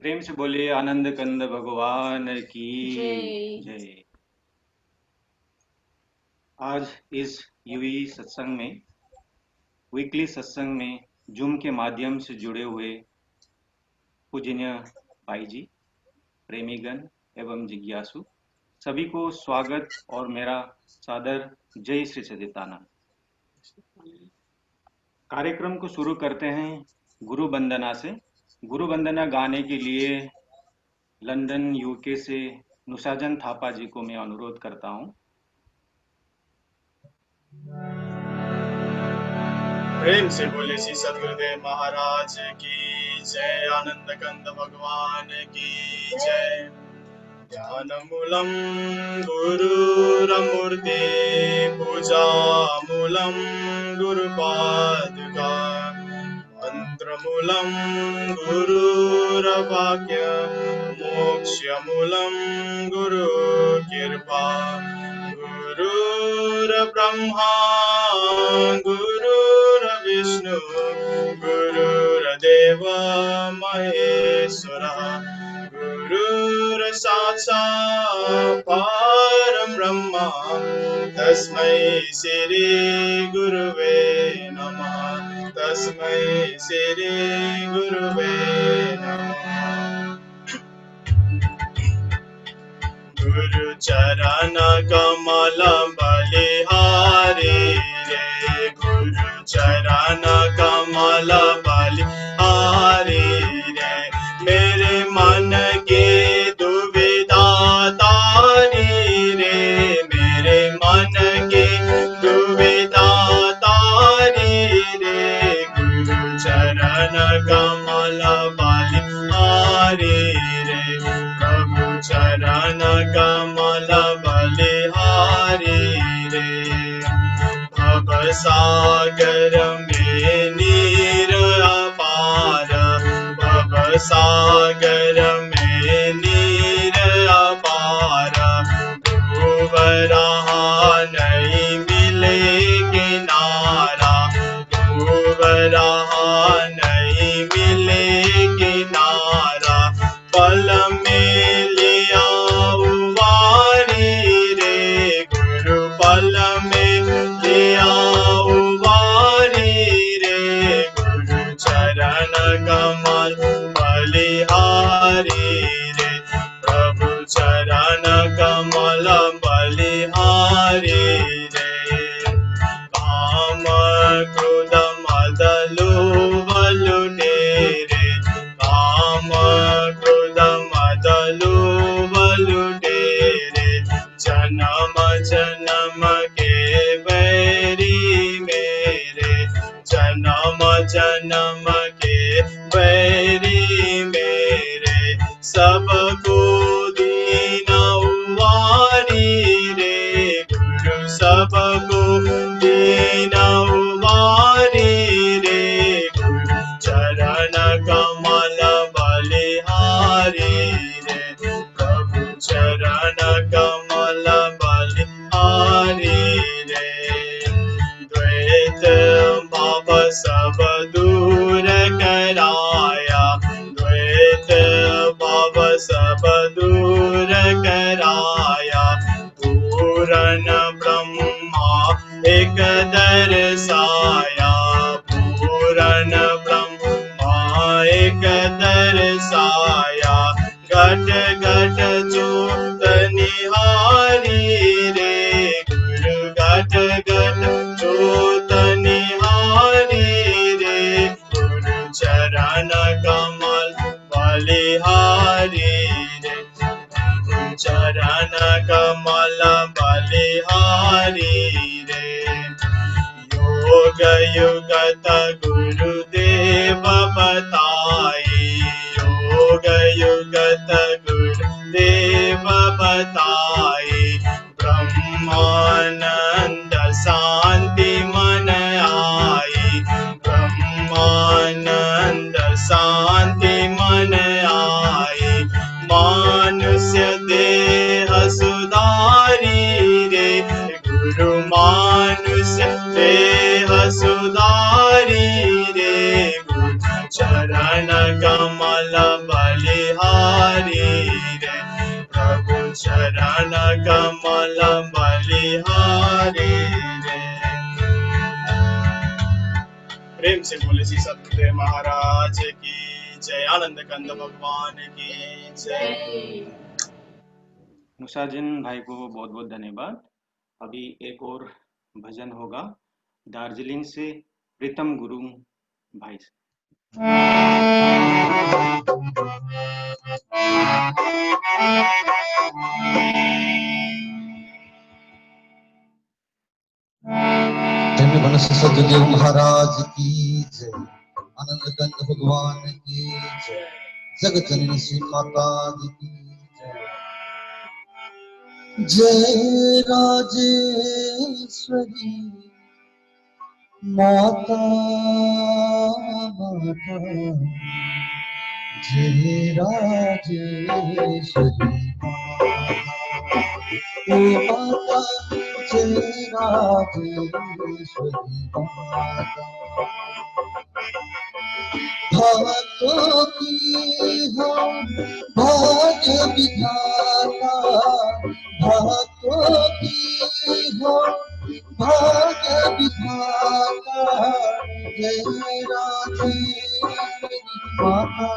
प्रेम से बोलिए आनंद कंद भगवान की जय। जय। आज इस यूवी सत्संग में, वीकली सत्संग में जूम के माध्यम से जुड़े हुए पूजनीय भाई जी, प्रेमीगण एवं जिज्ञासु सभी को स्वागत और मेरा सादर जय श्री सच्चिदानंद। कार्यक्रम को शुरू करते हैं गुरु वंदना से। गुरु वंदना गाने के लिए लंदन यूके से नुसाजन थापा जी को मैं अनुरोध करता हूं। प्रेम से बोले श्री सदगुरुदेव महाराज की जय। आनंद कंद भगवान की जय। ध्यानमूलं गुरुरमूर्ते पूजा मूलं गुरुपादुका मंत्रमूलं गुरुर्वाक्य मोक्षमूलं गुरुकृपा गुरुर्ब्रह्मा गुरुर्विष्णु गुरुर्देव महेश्वरः गुरुर्साक्षात् परं ब्रह्म तस्मै श्री गुरुवे नमः। तस्मै श्री गुरुवे नमः। गुरु चरण कमल बलिहारी रे। गुरु चरण कमल बलिहारी रे। मेरे मन के दुविधा तारी रे। मेरे मन के दुविधा तारी रे। गुरु चरण कमल बलिहारी रे। प्रभु चरण कमल बलिहारी रे। भव सागर में नीर अपार। भव सागर में नीर अपार। डूब रहा नहीं मिले किनारा। डूब रहा नहीं मिले किनारा। पल में लिया उबारी रे। गुरु पल में लिया उबारी रे। गुरु चरण कमल बलिहारी रे। प्रभु चरण कमल बलिहारी रे। काम क्रोध मद लोभ लुटेरे। काम क्रोध मद लोभ लुटेरे। जन्म जन्म के बैरी मेरे। जन्म जन्म के बैरी मेरे। सबको दीना उबारी रे। गुरु सबको दीना उबारी रे। गुरु चरण कमल बलिहारी रे। प्रभु चरण कमल बलिहारी रे। द्वैत भाव सब दूर कराया। द्वैत भाव सब दूर कराया। पूर्ण ब्रह्मा एक दर्शाया। पूर्ण ब्रह्मा एक दर्शाया। घट घट ज्योत निहारी रे। गुरु घट घट ज्योत निहारी रे। गुरु चरण कमल बलिहारी रे। चरण कमल बलिहारी रे। योग युगत गुरुदेव बताई। योग युगत गुरुदेव बताई। ब्रह्मानंद शांति मन आई। ब्रह्मानंद शांति मन आई। मानुष्य देह सुधारी रे। गुरु मानुष्य देह सुधारी रे। गुरु चरण कमल बलिहारी रे, प्रभु चरण कमल बलिहारी रे। प्रेम से बोले श्री सतगुरुदेव महाराज की जय, आनंद कंद भगवान की जय। मुसाजिन भाई को बहुत बहुत धन्यवाद। अभी एक और भजन होगा दार्जिलिंग से प्रीतम गुरु भाई से। सतगुरुदेव महाराज की जय, आनंद कंद भगवान की जय, जगत जननी श्री माता दी की जय। जय राजेश्वरी माता माता, जय राजेश्वरी ओ माता, जय राजेश्वरी माता। भक्तों की हो भाग्य विधाता, भक्तों की हो भाग्य विधाता, जय राजेश्वरी माता,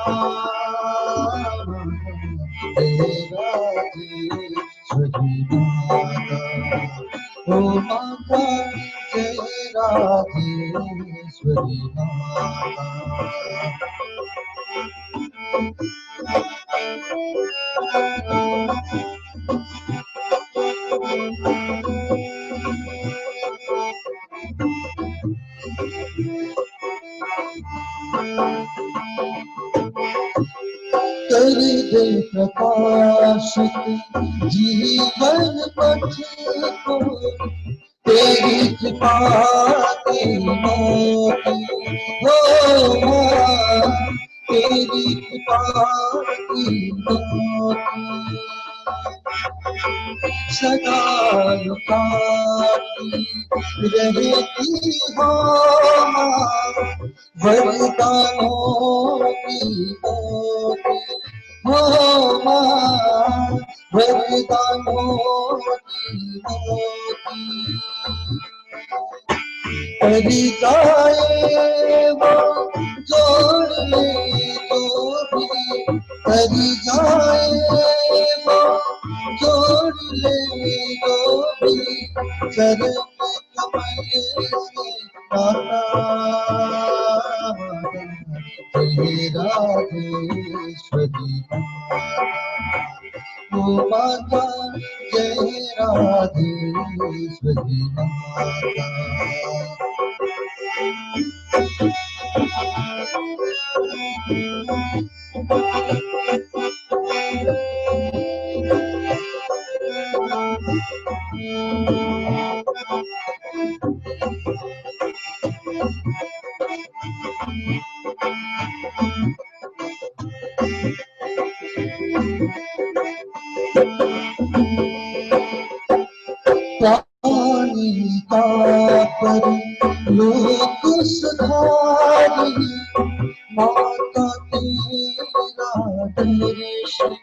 जय राजेश्वरी माता। ओ माता, जय राजेश्वरी माता। कर दे प्रकाशित जीवन पथ को, तेरी कृपा की मोती हो मां, तेरी कृपा की मोती सदा लुटाती रहती हो मां, वरदानों की मोती हो मां, वरदानों की मोती परी जाए वो जोड़ ले तो भी, परी जाए वो जोड़ ले तो भी, चरण कमल से नाता, जय राजेश्वरी ओ माता, जय राजेश्वरी माता। पानी का पर लोक सुधारी, माता तेरा दर्शन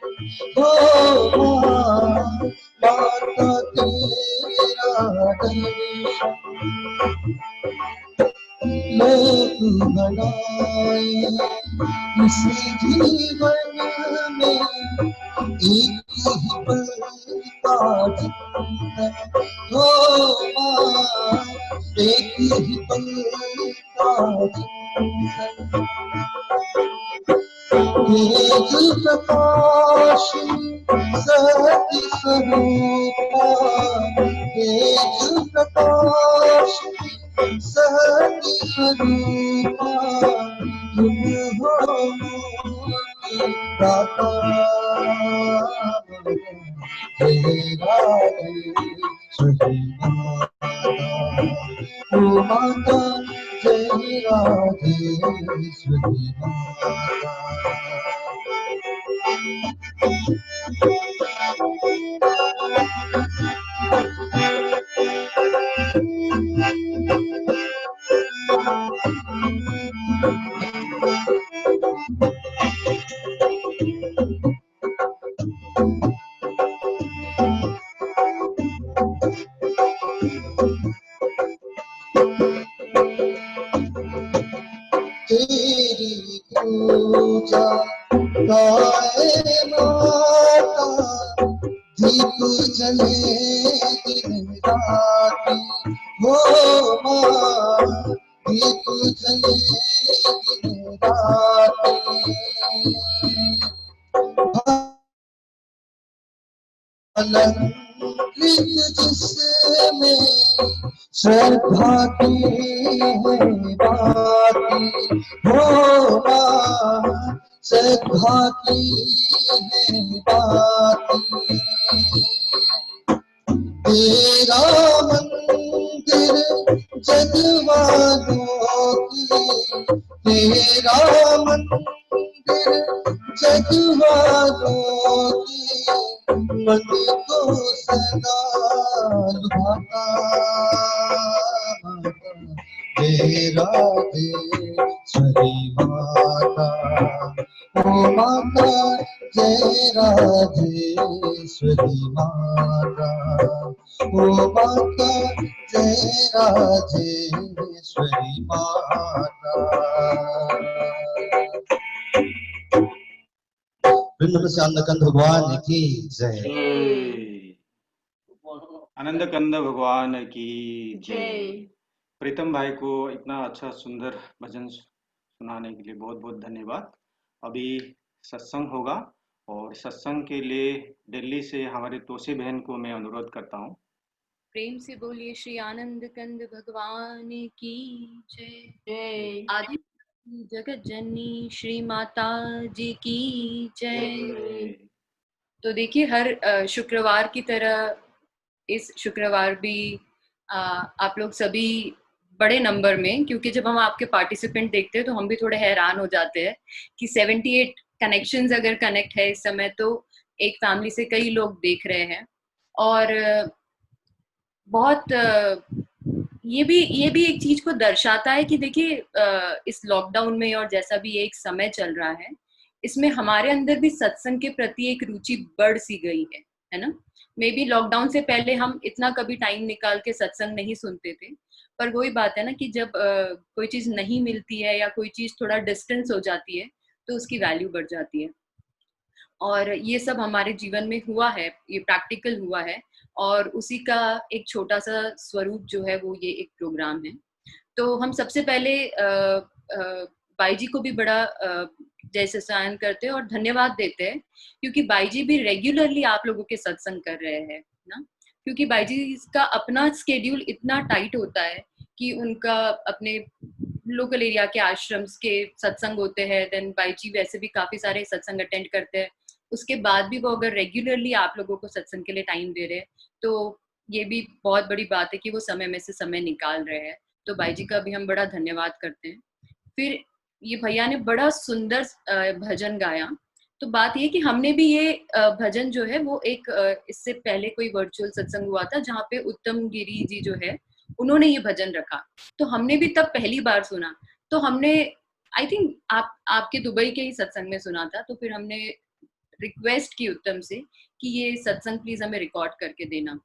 हो मां, माता तेरा दर्शन लोक बनाए इस जीवन में, एक ही पल का जीवन हो मां, एक ही पल का जीवन। तेज प्रकाश सत्य स्वरूपा, तेज प्रकाश सत्य स्वरूपा, तुम हो दाता, जय राजेश्वरी माता। ओ माता, जय राजेश्वरी माता। गाए माता दीप जले दिन राती हो माँ दीप जले दिन राती अलंकृत जिसमें श्रद्धा की है बाती हो माँ श्रद्धा की है बाती तेरा मंदिर जगवालों की तेरा मंदिर जगवालों की मन को सदा लुभाता तेरा देश्वरी माता ओ माता जय राजेश्वरी माता ओ माता जय राजेश्वरी माता वृंदावन से आनंद भगवान की जय आनंद कंद भगवान की जय। प्रीतम भाई को इतना अच्छा सुंदर भजन सुनाने के लिए बहुत बहुत धन्यवाद। अभी सत्संग होगा और सत्संग के लिए दिल्ली से हमारे तोसे बहन को मैं अनुरोध करता हूँ। प्रेम से बोलिए श्री आनंद कंद भगवान की जय। आदि जगत जननी श्री माता जी की जय। तो देखिए हर शुक्रवार की तरह इस शुक्रवार भी आप लोग सभी बड़े नंबर में, क्योंकि जब हम आपके पार्टिसिपेंट देखते हैं तो हम भी थोड़े हैरान हो जाते हैं कि 78 कनेक्शंस अगर कनेक्ट है इस समय, तो एक फैमिली से कई लोग देख रहे हैं। और बहुत ये भी एक चीज को दर्शाता है कि देखिए इस लॉकडाउन में और जैसा भी एक समय चल रहा है, इसमें हमारे अंदर भी सत्संग के प्रति एक रुचि बढ़ सी गई है ना। मे बी लॉकडाउन से पहले हम इतना कभी टाइम निकाल के सत्संग नहीं सुनते थे, पर वही बात है ना कि जब कोई चीज नहीं मिलती है या कोई चीज थोड़ा डिस्टेंस हो जाती है तो उसकी वैल्यू बढ़ जाती है। और ये सब हमारे जीवन में हुआ है, ये प्रैक्टिकल हुआ है, और उसी का एक छोटा सा स्वरूप जो है वो ये एक प्रोग्राम है। तो हम सबसे पहले बाई जी को भी बड़ा जय सत्संग करते हैं और धन्यवाद देते हैं, क्योंकि बाई जी भी रेगुलरली आप लोगों के सत्संग कर रहे हैं ना। क्योंकि बाई जी का अपना स्केड्यूल इतना टाइट होता है कि उनका अपने लोकल एरिया के आश्रम के सत्संग होते हैं, देन बाई जी वैसे भी काफी सारे सत्संग अटेंड करते हैं। उसके बाद भी वो अगर रेगुलरली आप लोगों को सत्संग के लिए टाइम दे रहे हैं तो ये भी बहुत बड़ी बात है कि वो समय में से समय निकाल रहे हैं। तो बाई जी का भी हम बड़ा धन्यवाद करते हैं। फिर ये भैया ने बड़ा सुंदर भजन गाया। तो बात ये कि हमने भी ये भजन जो है वो एक इससे पहले कोई वर्चुअल सत्संग हुआ था जहाँ पे उत्तम गिरी जी जो है उन्होंने ये भजन रखा, तो हमने भी तब पहली बार सुना। तो हमने आई थिंक आपके दुबई के ही सत्संग में सुना था, तो फिर हमने रिक्वेस्ट की उत्तम से कि ये सत्संग प्लीज हमें रिकॉर्ड करके देना।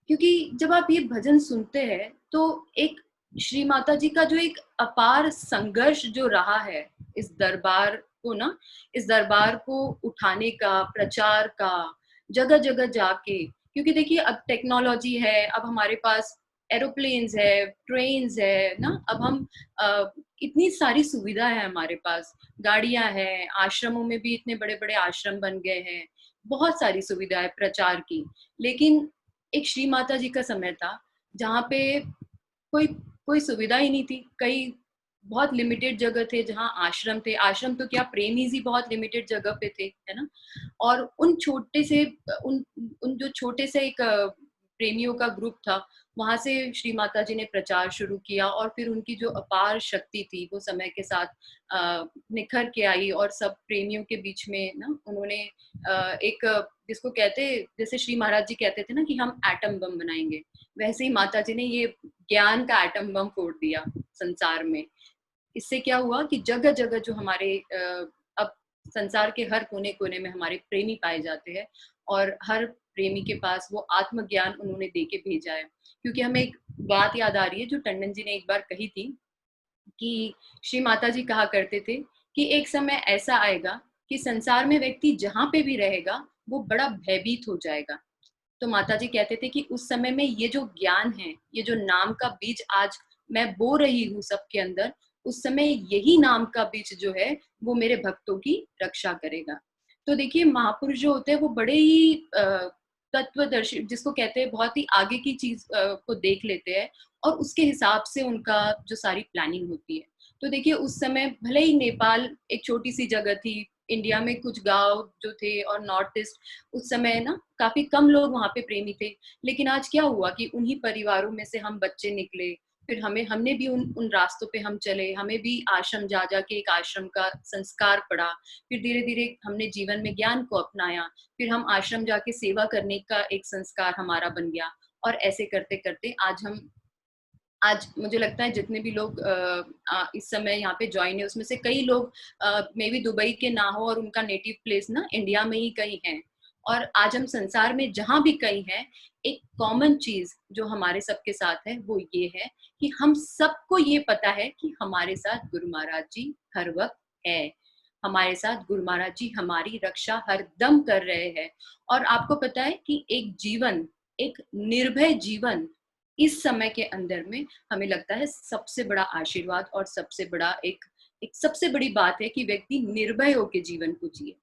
क्योंकि जब आप ये भजन सुनते हैं तो एक श्री माता जी का जो एक अपार संघर्ष जो रहा है इस दरबार को ना, इस दरबार को उठाने का, प्रचार का, जगह जगह जाके। क्योंकि देखिए अब टेक्नोलॉजी है, अब हमारे पास एरोप्लेन्स है, ट्रेन्स है ना, अब हम इतनी सारी सुविधा है हमारे पास, गाड़ियां हैं, आश्रमों में भी इतने बड़े बड़े आश्रम बन गए हैं, बहुत सारी सुविधा है प्रचार की। लेकिन एक श्री माता जी का समय था जहाँ पे कोई सुविधा ही नहीं थी। कई बहुत लिमिटेड जगह थे जहाँ आश्रम थे, आश्रम तो क्या प्रेमी ही बहुत लिमिटेड जगह पे थे, है ना। और उन जो छोटे से एक प्रेमियों का ग्रुप था, वहां से श्री माता जी ने प्रचार शुरू किया और फिर उनकी जो अपार शक्ति थी वो समय के साथ निखर के आई और सब प्रेमियों के बीच में ना उन्होंने एक जिसको कहते, जैसे श्री महाराज जी कहते थे ना कि हम एटम बम बनाएंगे, वैसे ही माता जी ने ये ज्ञान का एटम बम फोड़ दिया संसार में। इससे क्या हुआ कि जगह जगह जो हमारे अब संसार के हर कोने कोने में हमारे प्रेमी पाए जाते हैं और हर प्रेमी के पास वो आत्मज्ञान उन्होंने दे के भेजा है। क्योंकि हमें एक बात याद आ रही है जो टंडन जी ने एक बार कही थी कि श्री माता जी कहा करते थे कि एक समय ऐसा आएगा कि संसार में व्यक्ति जहाँ पे भी रहेगा वो बड़ा भयभीत हो जाएगा। तो माताजी कहते थे कि उस समय में ये जो ज्ञान है, ये जो नाम का बीज आज मैं बो रही हूँ सबके अंदर, उस समय यही नाम का बीज जो है वो मेरे भक्तों की रक्षा करेगा। तो देखिए महापुरुष जो होते हैं वो बड़े ही तत्वदर्शी, जिसको कहते हैं बहुत ही आगे की चीज को देख लेते हैं और उसके हिसाब से उनका जो सारी प्लानिंग होती है। तो देखिए उस समय भले ही नेपाल एक छोटी सी जगह थी, इंडिया में कुछ गांव जो थे और नॉर्थ ईस्ट उस समय ना काफी कम लोग वहां पे प्रेमी थे, लेकिन आज क्या हुआ कि उन्हीं परिवारों में से हम बच्चे निकले, फिर हमने भी उन रास्तों पे हम चले, हमें भी आश्रम जा जा के एक आश्रम का संस्कार पड़ा, फिर धीरे धीरे हमने जीवन में ज्ञान को अपनाया, फिर हम आश्रम जाके सेवा करने का एक संस्कार हमारा बन गया, और ऐसे करते करते आज मुझे लगता है जितने भी लोग इस समय यहाँ पे ज्वाइन है उसमें से कई लोग मे बी दुबई के ना हो और उनका नेटिव प्लेस ना इंडिया में ही कहीं है। और आज हम संसार में जहां भी कहीं हैं, एक कॉमन चीज जो हमारे सबके साथ है वो ये है कि हम सबको ये पता है कि हमारे साथ गुरु महाराज जी हर वक्त है, हमारे साथ गुरु महाराज जी हमारी रक्षा हर दम कर रहे हैं। और आपको पता है कि एक जीवन, एक निर्भय जीवन इस समय के अंदर में हमें लगता है सबसे बड़ा आशीर्वाद और सबसे बड़ा एक सबसे बड़ी बात है कि व्यक्ति निर्भय होकर जीवन को जिए।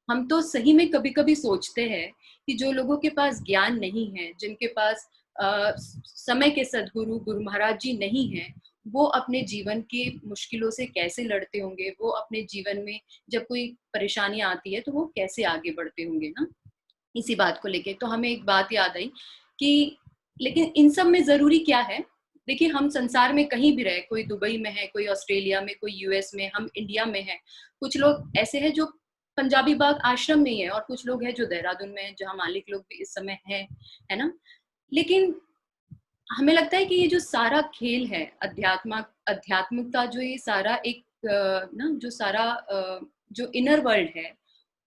हम तो सही में कभी कभी सोचते हैं कि जो लोगों के पास ज्ञान नहीं है, जिनके पास समय के सदगुरु गुरु महाराज जी नहीं है, वो अपने जीवन के मुश्किलों से कैसे लड़ते होंगे, वो अपने जीवन में जब कोई परेशानी आती है तो वो कैसे आगे बढ़ते होंगे ना। इसी बात को लेके तो हमें एक बात याद आई कि लेकिन इन सब में जरूरी क्या है। देखिए हम संसार में कहीं भी रहे, कोई दुबई में है, कोई ऑस्ट्रेलिया में, कोई यूएस में, हम इंडिया में है, कुछ लोग ऐसे हैं जो पंजाबी बाग आश्रम में ही है और कुछ लोग हैं जो देहरादून में है, जहाँ मालिक लोग भी इस समय है ना। लेकिन हमें लगता है कि ये जो सारा खेल है अध्यात्म का, जो ये सारा एक ना जो सारा जो इनर वर्ल्ड है,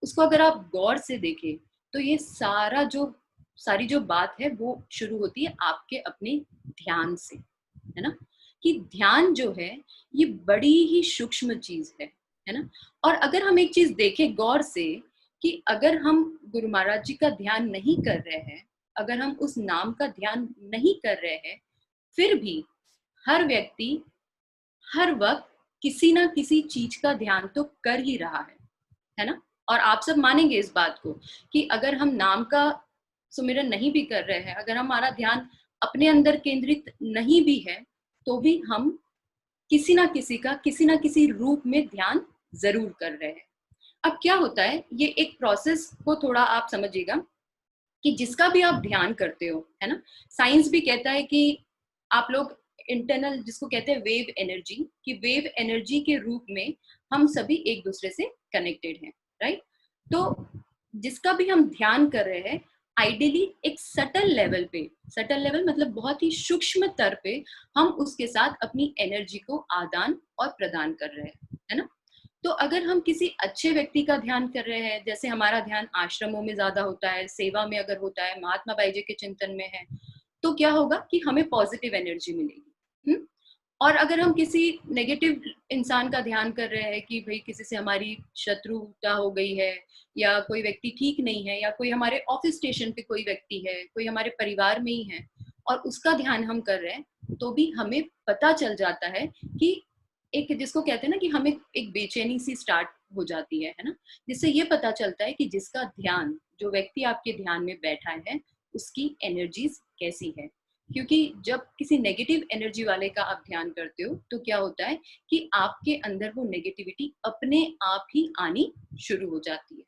उसको अगर आप गौर से देखें तो ये सारी जो बात है वो शुरू होती है आपके अपने ध्यान से, है ना। कि ध्यान जो है ये बड़ी ही सूक्ष्म चीज है ना। और अगर हम एक चीज देखें गौर से कि अगर हम गुरु महाराज जी का ध्यान नहीं कर रहे हैं, अगर हम उस नाम का ध्यान नहीं कर रहे हैं, फिर भी हर व्यक्ति हर वक्त किसी ना किसी चीज का ध्यान तो कर ही रहा है ना। और आप सब मानेंगे इस बात को कि अगर हम नाम का सुमिरन नहीं भी कर रहे हैं, अगर हमारा ध्यान अपने अंदर केंद्रित नहीं भी है, तो भी हम किसी ना किसी रूप में ध्यान जरूर कर रहे हैं। अब क्या होता है, ये एक प्रोसेस को थोड़ा आप समझिएगा कि जिसका भी आप ध्यान करते हो, है ना, साइंस भी कहता है कि आप लोग इंटरनल, जिसको कहते हैं वेव एनर्जी, कि वेव एनर्जी के रूप में हम सभी एक दूसरे से कनेक्टेड हैं, राइट। तो जिसका भी हम ध्यान कर रहे हैं, आइडियली एक सटल लेवल मतलब बहुत ही सूक्ष्म स्तर पे हम उसके साथ अपनी एनर्जी को आदान और प्रदान कर रहे हैं, है ना। तो अगर हम किसी अच्छे व्यक्ति का ध्यान कर रहे हैं, जैसे हमारा ध्यान आश्रमों में ज्यादा होता है, सेवा में अगर होता है, महात्मा बाई जी के चिंतन में है, तो क्या होगा कि हमें पॉजिटिव एनर्जी मिलेगी। और अगर हम किसी नेगेटिव इंसान का ध्यान कर रहे हैं कि भाई किसी से हमारी शत्रुता हो गई है, या कोई व्यक्ति ठीक नहीं है, या कोई हमारे ऑफिस स्टेशन पे कोई व्यक्ति है, कोई हमारे परिवार में ही है, और उसका ध्यान हम कर रहे हैं, तो भी हमें पता चल जाता है कि एक, जिसको कहते हैं ना कि हमें एक बेचैनी सी स्टार्ट हो जाती है ना, जिससे ये पता चलता है कि जिसका ध्यान, जो व्यक्ति आपके ध्यान में बैठा है, उसकी एनर्जीज कैसी है। क्योंकि जब किसी नेगेटिव एनर्जी वाले का आप ध्यान करते हो तो क्या होता है कि आपके अंदर वो नेगेटिविटी अपने आप ही आनी शुरू हो जाती है।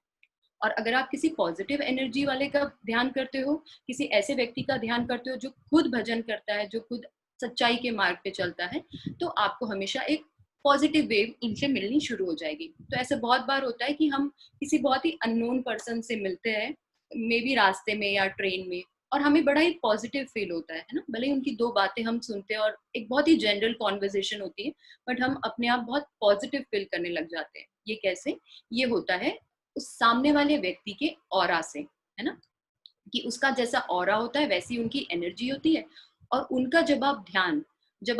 और अगर आप किसी पॉजिटिव एनर्जी वाले का ध्यान करते हो, किसी ऐसे व्यक्ति का ध्यान करते हो जो खुद भजन करता है, जो खुद सच्चाई के मार्ग पे चलता है, तो आपको हमेशा एक पॉजिटिव वेव इनसे मिलनी शुरू हो जाएगी। तो ऐसे बहुत बार होता है कि हम किसी बहुत ही अननोन पर्सन से मिलते हैं, मे बी रास्ते में या ट्रेन में, और हमें बड़ा ही पॉजिटिव फील होता है ना। भले ही उनकी दो बातें हम सुनते हैं और एक बहुत ही जनरल कॉन्वर्सेशन होती है, बट हम अपने आप बहुत पॉजिटिव फील करने लग जाते हैं। ये कैसे? ये होता है उस सामने वाले व्यक्ति के ऑरा से, है ना, कि उसका जैसा ऑरा होता है वैसी उनकी एनर्जी होती है। और उनका जब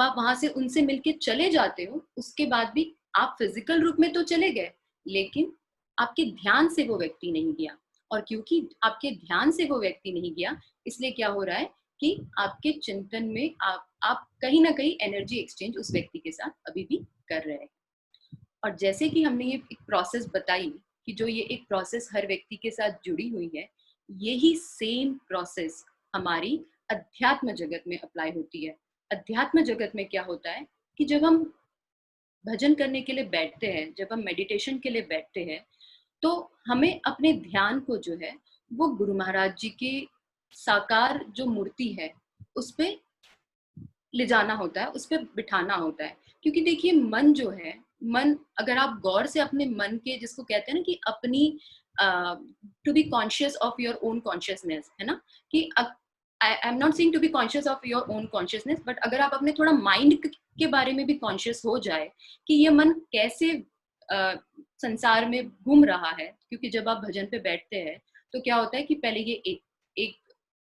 आप वहां से उनसे मिलके चले जाते हो, उसके बाद भी आप फिजिकल रूप में तो चले गए, लेकिन आपके ध्यान से वो व्यक्ति नहीं गया, और क्योंकि आपके ध्यान से वो व्यक्ति नहीं गया, इसलिए क्या हो रहा है कि आपके चिंतन में आप कहीं ना कहीं एनर्जी एक्सचेंज उस व्यक्ति के साथ अभी भी कर रहे हैं। और जैसे कि हमने ये एक प्रोसेस बताई कि जो ये एक प्रोसेस हर व्यक्ति के साथ जुड़ी हुई है, यही सेम प्रोसेस हमारी अध्यात्म जगत में अप्लाई होती है। अध्यात्म जगत में क्या होता है कि जब हम भजन करने के लिए बैठते हैं, जब हम मेडिटेशन के लिए बैठते हैं, तो हमें अपने ध्यान को जो है वो गुरु महाराज जी की साकार जो मूर्ति है उस पे ले जाना होता है, उस पे बिठाना होता है। क्योंकि देखिए मन जो है, मन अगर आप गौर से अपने मन के, जिसको कहते हैं ना कि अपनी to be conscious of your own consciousness, है ना, कि I am not saying to be conscious of your own consciousness, but अगर आप अपने थोड़ा माइंड के बारे में भी कॉन्शियस हो जाए कि ये मन कैसे संसार में घूम रहा है। क्योंकि जब आप भजन पे बैठते हैं तो क्या होता है कि पहले ये एक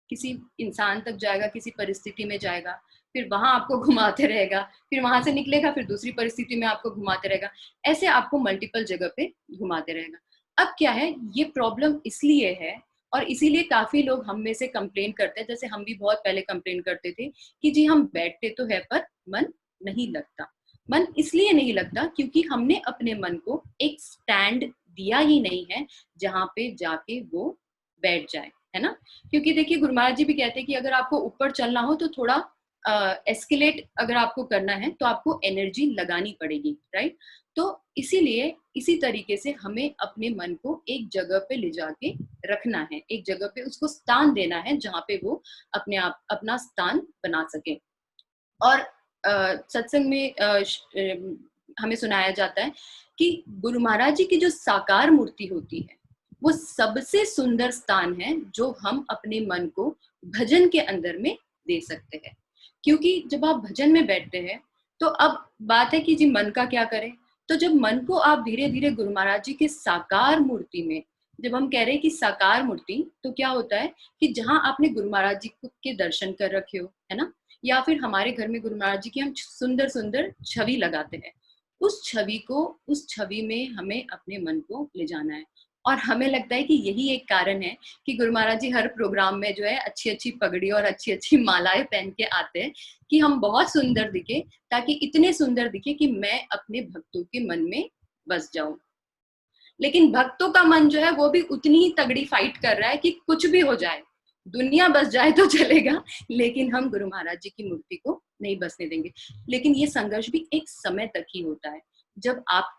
किसी इंसान तक जाएगा, किसी परिस्थिति में जाएगा, फिर वहां आपको घुमाते रहेगा, फिर वहां से निकलेगा, फिर दूसरी परिस्थिति में आपको घुमाते रहेगा, ऐसे आपको मल्टीपल जगह पे घुमाते रहेगा। अब क्या है, ये प्रॉब्लम इसलिए है और इसीलिए काफी लोग हम में से कंप्लेन करते हैं, जैसे हम भी बहुत पहले कंप्लेन करते थे कि जी हम बैठते तो है पर मन नहीं लगता। मन इसलिए नहीं लगता क्योंकि हमने अपने मन को एक स्टैंड दिया ही नहीं है जहां पे जाके वो बैठ जाए, है ना। क्योंकि देखिए गुरु महाराज जी भी कहते हैं कि अगर आपको ऊपर चलना हो तो थोड़ा एस्केलेट अगर आपको करना है तो आपको एनर्जी लगानी पड़ेगी, राइट। तो इसीलिए इसी तरीके से हमें अपने मन को एक जगह पे ले जाके रखना है, एक जगह पे उसको स्थान देना है जहाँ पे वो अपने आप अपना स्थान बना सके। और सत्संग में हमें सुनाया जाता है कि गुरु महाराज जी की जो साकार मूर्ति होती है वो सबसे सुंदर स्थान है जो हम अपने मन को भजन के अंदर में दे सकते हैं। क्योंकि जब आप भजन में बैठते हैं तो अब बात है कि जी मन का क्या करें। तो जब मन को आप धीरे धीरे गुरु महाराज जी की साकार मूर्ति में, जब हम कह रहे हैं कि साकार मूर्ति, तो क्या होता है कि जहां आपने गुरु महाराज जी के दर्शन कर रखे हो, है ना, या फिर हमारे घर में गुरु महाराज जी की हम सुंदर सुंदर छवि लगाते हैं, उस छवि में हमें अपने मन को ले जाना है। और हमें लगता है कि यही एक कारण है कि गुरु महाराज जी हर प्रोग्राम में जो है अच्छी अच्छी पगड़ी और अच्छी अच्छी मालाएं पहन के आते हैं कि हम बहुत सुंदर दिखे, ताकि इतने सुंदर दिखे कि मैं अपने भक्तों के मन में बस जाऊं। लेकिन भक्तों का मन जो है वो भी उतनी ही तगड़ी फाइट कर रहा है कि कुछ भी हो जाए, दुनिया बस जाए तो चलेगा, लेकिन हम गुरु महाराज जी की मूर्ति को नहीं बसने देंगे। लेकिन ये संघर्ष भी एक समय तक ही होता है। जब आप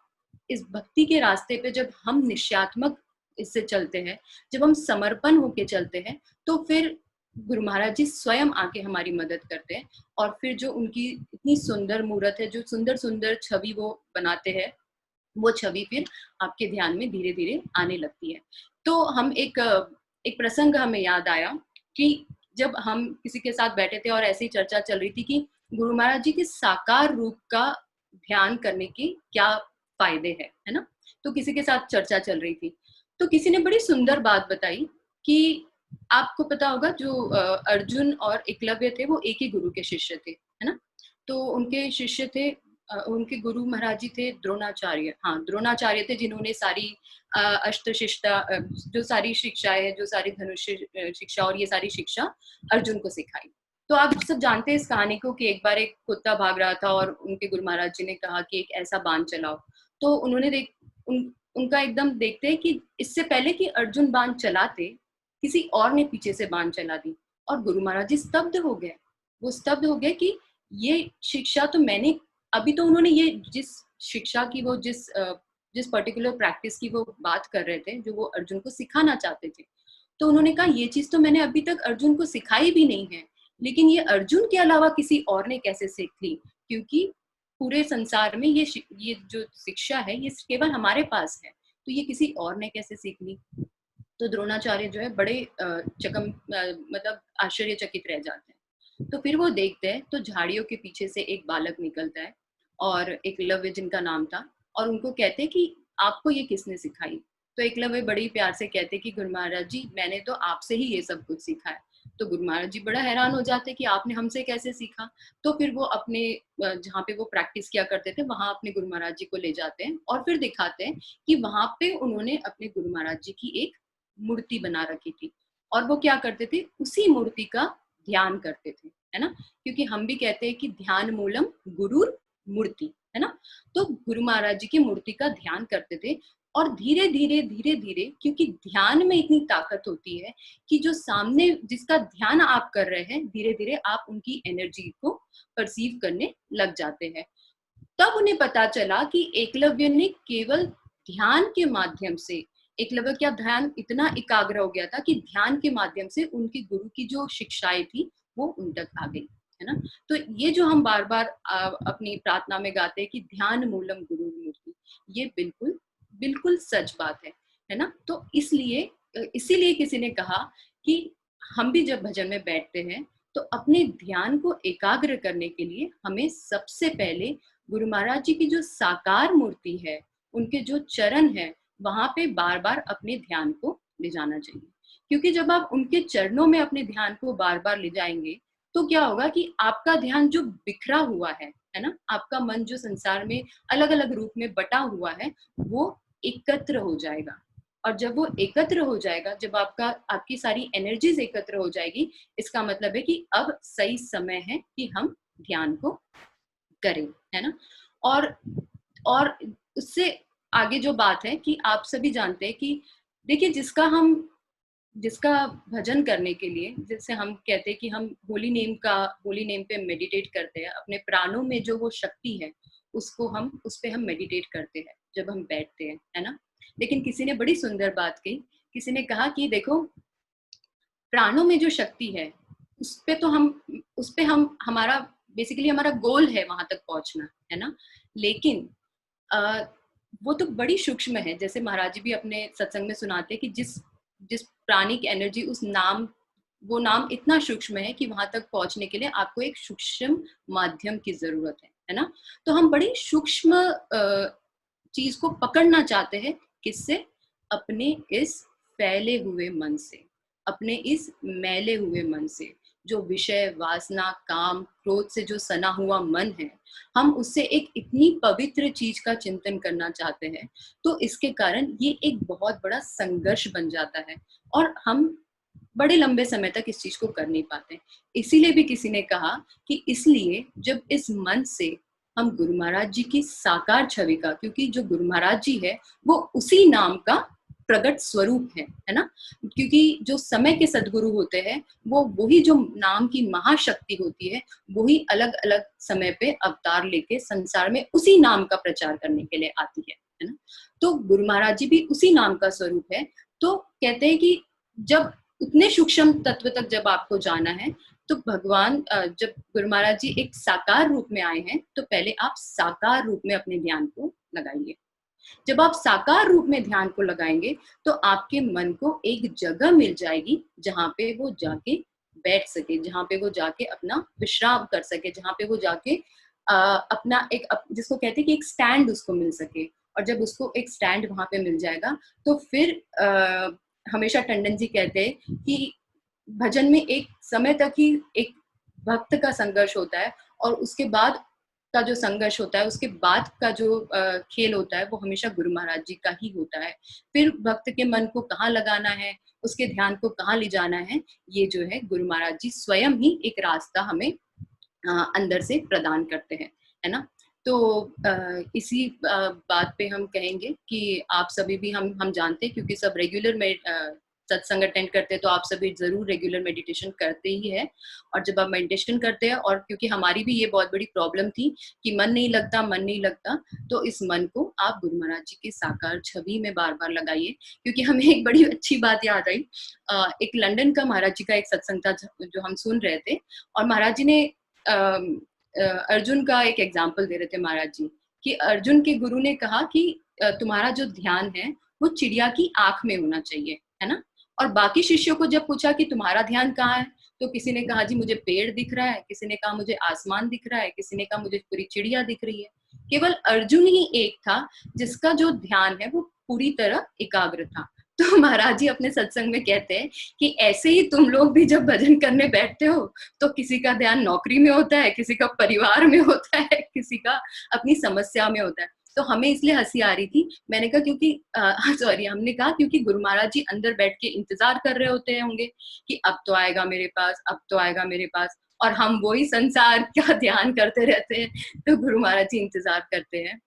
इस भक्ति के रास्ते पे, जब हम निश्चयात्मक इससे चलते हैं, जब हम समर्पण होके चलते हैं, तो फिर गुरु महाराज जी स्वयं आके हमारी मदद करते हैं। और फिर जो उनकी इतनी सुंदर मूर्त है, जो सुंदर सुंदर छवि वो बनाते हैं, वो छवि फिर आपके ध्यान में धीरे धीरे आने लगती है। तो हम एक प्रसंग हमें याद आया कि जब हम किसी के साथ बैठे थे और ऐसी चर्चा चल रही थी कि गुरु महाराज जी के साकार रूप का ध्यान करने के क्या फायदे है ना। तो किसी के साथ चर्चा चल रही थी, तो किसी ने बड़ी सुंदर बात बताई कि आपको पता होगा जो अर्जुन और एकलव्य थे वो एक ही गुरु के शिष्य थे, है ना। तो उनके शिष्य थे, उनके गुरु महाराज जी थे द्रोणाचार्य। हाँ, द्रोणाचार्य थे जिन्होंने सारी अस्त्र शिष्टा, जो सारी शिक्षा है, जो सारी धनुष शिक्षा और ये सारी शिक्षा अर्जुन को सिखाई। तो आप सब जानते हैं इस कहानी को कि एक बार एक कुत्ता भाग रहा था और उनके गुरु महाराज जी ने कहा कि एक ऐसा बाण चलाओ। तो उन्होंने उनका एकदम देखते हैं कि इससे पहले कि अर्जुन बाण चलाते, किसी और ने पीछे से बाण चला दी और गुरु महाराज जी स्तब्ध हो गए। वो स्तब्ध हो गए कि ये शिक्षा तो मैंने, अभी तो उन्होंने ये जिस शिक्षा की, वो जिस पर्टिकुलर प्रैक्टिस की वो बात कर रहे थे, जो वो अर्जुन को सिखाना चाहते थे, तो उन्होंने कहा ये चीज तो मैंने अभी तक अर्जुन को सिखाई भी नहीं है, लेकिन ये अर्जुन के अलावा किसी और ने कैसे सीख ली, क्योंकि पूरे संसार में ये जो शिक्षा है ये केवल हमारे पास है, तो ये किसी और ने कैसे सीख ली। तो द्रोणाचार्य जो है बड़े मतलब आश्चर्यचकित रह जाते हैं। तो फिर वो देखते हैं तो झाड़ियों के पीछे से एक बालक निकलता है और एकलव्य जिनका नाम था, और उनको कहते हैं कि आपको ये किसने सिखाई। तो एकलव्य बड़ी प्यार से कहते कि गुरु महाराज जी मैंने तो आपसे ही ये सब कुछ सीखा है। तो गुरु महाराज जी बड़ा हैरान हो जाते कि आपने हमसे कैसे सीखा। तो फिर वो अपने जहाँ पे वो प्रैक्टिस किया करते थे वहां अपने गुरु महाराज जी को ले जाते हैं और फिर दिखाते हैं कि वहां पे उन्होंने अपने गुरु महाराज जी की एक मूर्ति बना रखी थी और वो क्या करते थे, उसी मूर्ति का ध्यान करते थे, है ना। क्योंकि हम भी कहते हैं कि ध्यान मूलम गुरुर मूर्ति, है ना। तो गुरु महाराज जी की मूर्ति का ध्यान करते थे और धीरे धीरे क्योंकि ध्यान में इतनी ताकत होती है कि जो सामने जिसका ध्यान आप कर रहे हैं धीरे धीरे आप उनकी एनर्जी को परसीव करने लग जाते हैं। तब उन्हें पता चला कि एकलव्य ने केवल ध्यान के माध्यम से, एकलव्य का ध्यान इतना एकाग्र हो गया था कि ध्यान के माध्यम से उनके गुरु की जो शिक्षाएं थी वो उन तक आ गई, है ना। तो ये जो हम बार बार अपनी प्रार्थना में गाते हैं कि ध्यान मूलम गुरु मूर्ति, ये बिल्कुल बिल्कुल सच बात है ना। तो इसीलिए किसी ने कहा कि हम भी जब भजन में बैठते हैं तो अपने ध्यान को एकाग्र करने के लिए हमें सबसे पहले गुरु महाराज जी की जो साकार मूर्ति है, उनके जो चरण है, वहां पे बार बार अपने ध्यान को ले जाना चाहिए। क्योंकि जब आप उनके चरणों में अपने ध्यान को बार बार ले जाएंगे तो क्या होगा कि आपका ध्यान जो बिखरा हुआ है ना, आपका मन जो संसार में अलग अलग रूप में बटा हुआ है वो एकत्र हो जाएगा। और जब वो एकत्र हो जाएगा, जब आपकी सारी एनर्जीज एकत्र हो जाएगी, इसका मतलब है कि अब सही समय है कि हम ध्यान को करें, है ना। और उससे आगे जो बात है कि आप सभी जानते हैं कि देखिए जिसका भजन करने के लिए, जैसे हम कहते हैं कि हम होली नेम पे मेडिटेट करते हैं, अपने प्राणों में जो वो शक्ति है उस पे हम मेडिटेट करते हैं जब हम बैठते हैं, है ना। लेकिन किसी ने बड़ी सुंदर बात कही, किसी ने कहा कि देखो प्राणों में जो शक्ति है उस पे हमारा बेसिकली हमारा गोल है वहां तक पहुंचना, है ना। लेकिन वो तो बड़ी सूक्ष्म है, जैसे महाराज जी भी अपने सत्संग में सुनाते हैं कि जिस प्राणी की एनर्जी वो नाम इतना सूक्ष्म है कि वहां तक पहुंचने के लिए आपको एक सूक्ष्म माध्यम की जरूरत है ना। तो हम बड़ी सूक्ष्म चीज को पकड़ना चाहते हैं, किससे? अपने इस फैले हुए मन से, अपने इस मैले हुए मन से, जो विषय वासना काम क्रोध से जो सना हुआ मन है, हम उससे एक इतनी पवित्र चीज का चिंतन करना चाहते हैं। तो इसके कारण ये एक बहुत बड़ा संघर्ष बन जाता है और हम बड़े लंबे समय तक इस चीज को कर नहीं पाते। इसीलिए भी किसी ने कहा कि इसलिए जब इस मन से हम गुरु महाराज जी की साकार छवि का, क्योंकि जो गुरु महाराज जी है वो उसी नाम का प्रगट स्वरूप है ना। क्योंकि जो समय के सदगुरु होते हैं वो वही जो नाम की महाशक्ति होती है, वही अलग अलग समय पे अवतार लेके संसार में उसी नाम का प्रचार करने के लिए आती है ना। तो गुरु महाराज जी भी उसी नाम का स्वरूप है। तो कहते हैं कि जब उतने सूक्ष्म तत्व तक जब आपको जाना है तो भगवान जब गुरु महाराज जी एक साकार रूप में आए हैं तो पहले आप साकार रूप में अपने ध्यान को लगाइए। जब आप साकार रूप में ध्यान को लगाएंगे तो आपके मन को एक जगह मिल जाएगी जहां पे वो जाके बैठ सके, जहां पे वो जाके अपना विश्राम कर सके, जहां पे वो जाके अपना जिसको कहते हैं कि एक स्टैंड उसको मिल सके। और जब उसको एक स्टैंड वहां पे मिल जाएगा तो फिर हमेशा टंडन जी कहते हैं कि भजन में एक समय तक ही एक भक्त का संघर्ष होता है और उसके बाद का जो संघर्ष होता है, उसके बाद का जो खेल होता है वो हमेशा गुरु महाराज जी का ही होता है। फिर भक्त के मन को कहाँ लगाना है, उसके ध्यान को कहाँ ले जाना है, ये जो है गुरु महाराज जी स्वयं ही एक रास्ता हमें अंदर से प्रदान करते हैं, है ना। तो इसी बात पे हम कहेंगे कि आप सभी भी हम जानते हैं, क्योंकि सब रेगुलर में सत्संग अटेंड करते हैं तो आप सभी जरूर रेगुलर मेडिटेशन करते ही है। और जब आप मेडिटेशन करते हैं, और क्योंकि हमारी भी ये बहुत बड़ी प्रॉब्लम थी कि मन नहीं लगता, तो इस मन को आप गुरु महाराज जी की साकार छवि में बार बार लगाइए। क्योंकि हमें एक बड़ी अच्छी बात याद आई, एक लंदन का महाराज जी का एक सत्संग था जो हम सुन रहे थे, और महाराज जी ने अर्जुन का एक एग्जाम्पल दे रहे थे महाराज जी, कि अर्जुन के गुरु ने कहा कि तुम्हारा जो ध्यान है वो चिड़िया की आंख में होना चाहिए, है ना। और बाकी शिष्यों को जब पूछा कि तुम्हारा ध्यान कहाँ है, तो किसी ने कहा जी मुझे पेड़ दिख रहा है, किसी ने कहा मुझे आसमान दिख रहा है, किसी ने कहा मुझे पूरी चिड़िया दिख रही है। केवल अर्जुन ही एक था जिसका जो ध्यान है वो पूरी तरह एकाग्र था। तो महाराज जी अपने सत्संग में कहते हैं कि ऐसे ही तुम लोग भी जब भजन करने बैठते हो तो किसी का ध्यान नौकरी में होता है, किसी का परिवार में होता है, किसी का अपनी समस्या में होता है। तो हमें इसलिए हंसी आ रही थी। मैंने कहा क्योंकि सॉरी, हमने कहा क्योंकि गुरु महाराज जी अंदर बैठ के इंतजार कर रहे होते होंगे कि अब तो आएगा मेरे पास, अब तो आएगा मेरे पास, और हम वही संसार का ध्यान करते रहते हैं। तो गुरु महाराज जी इंतजार करते हैं।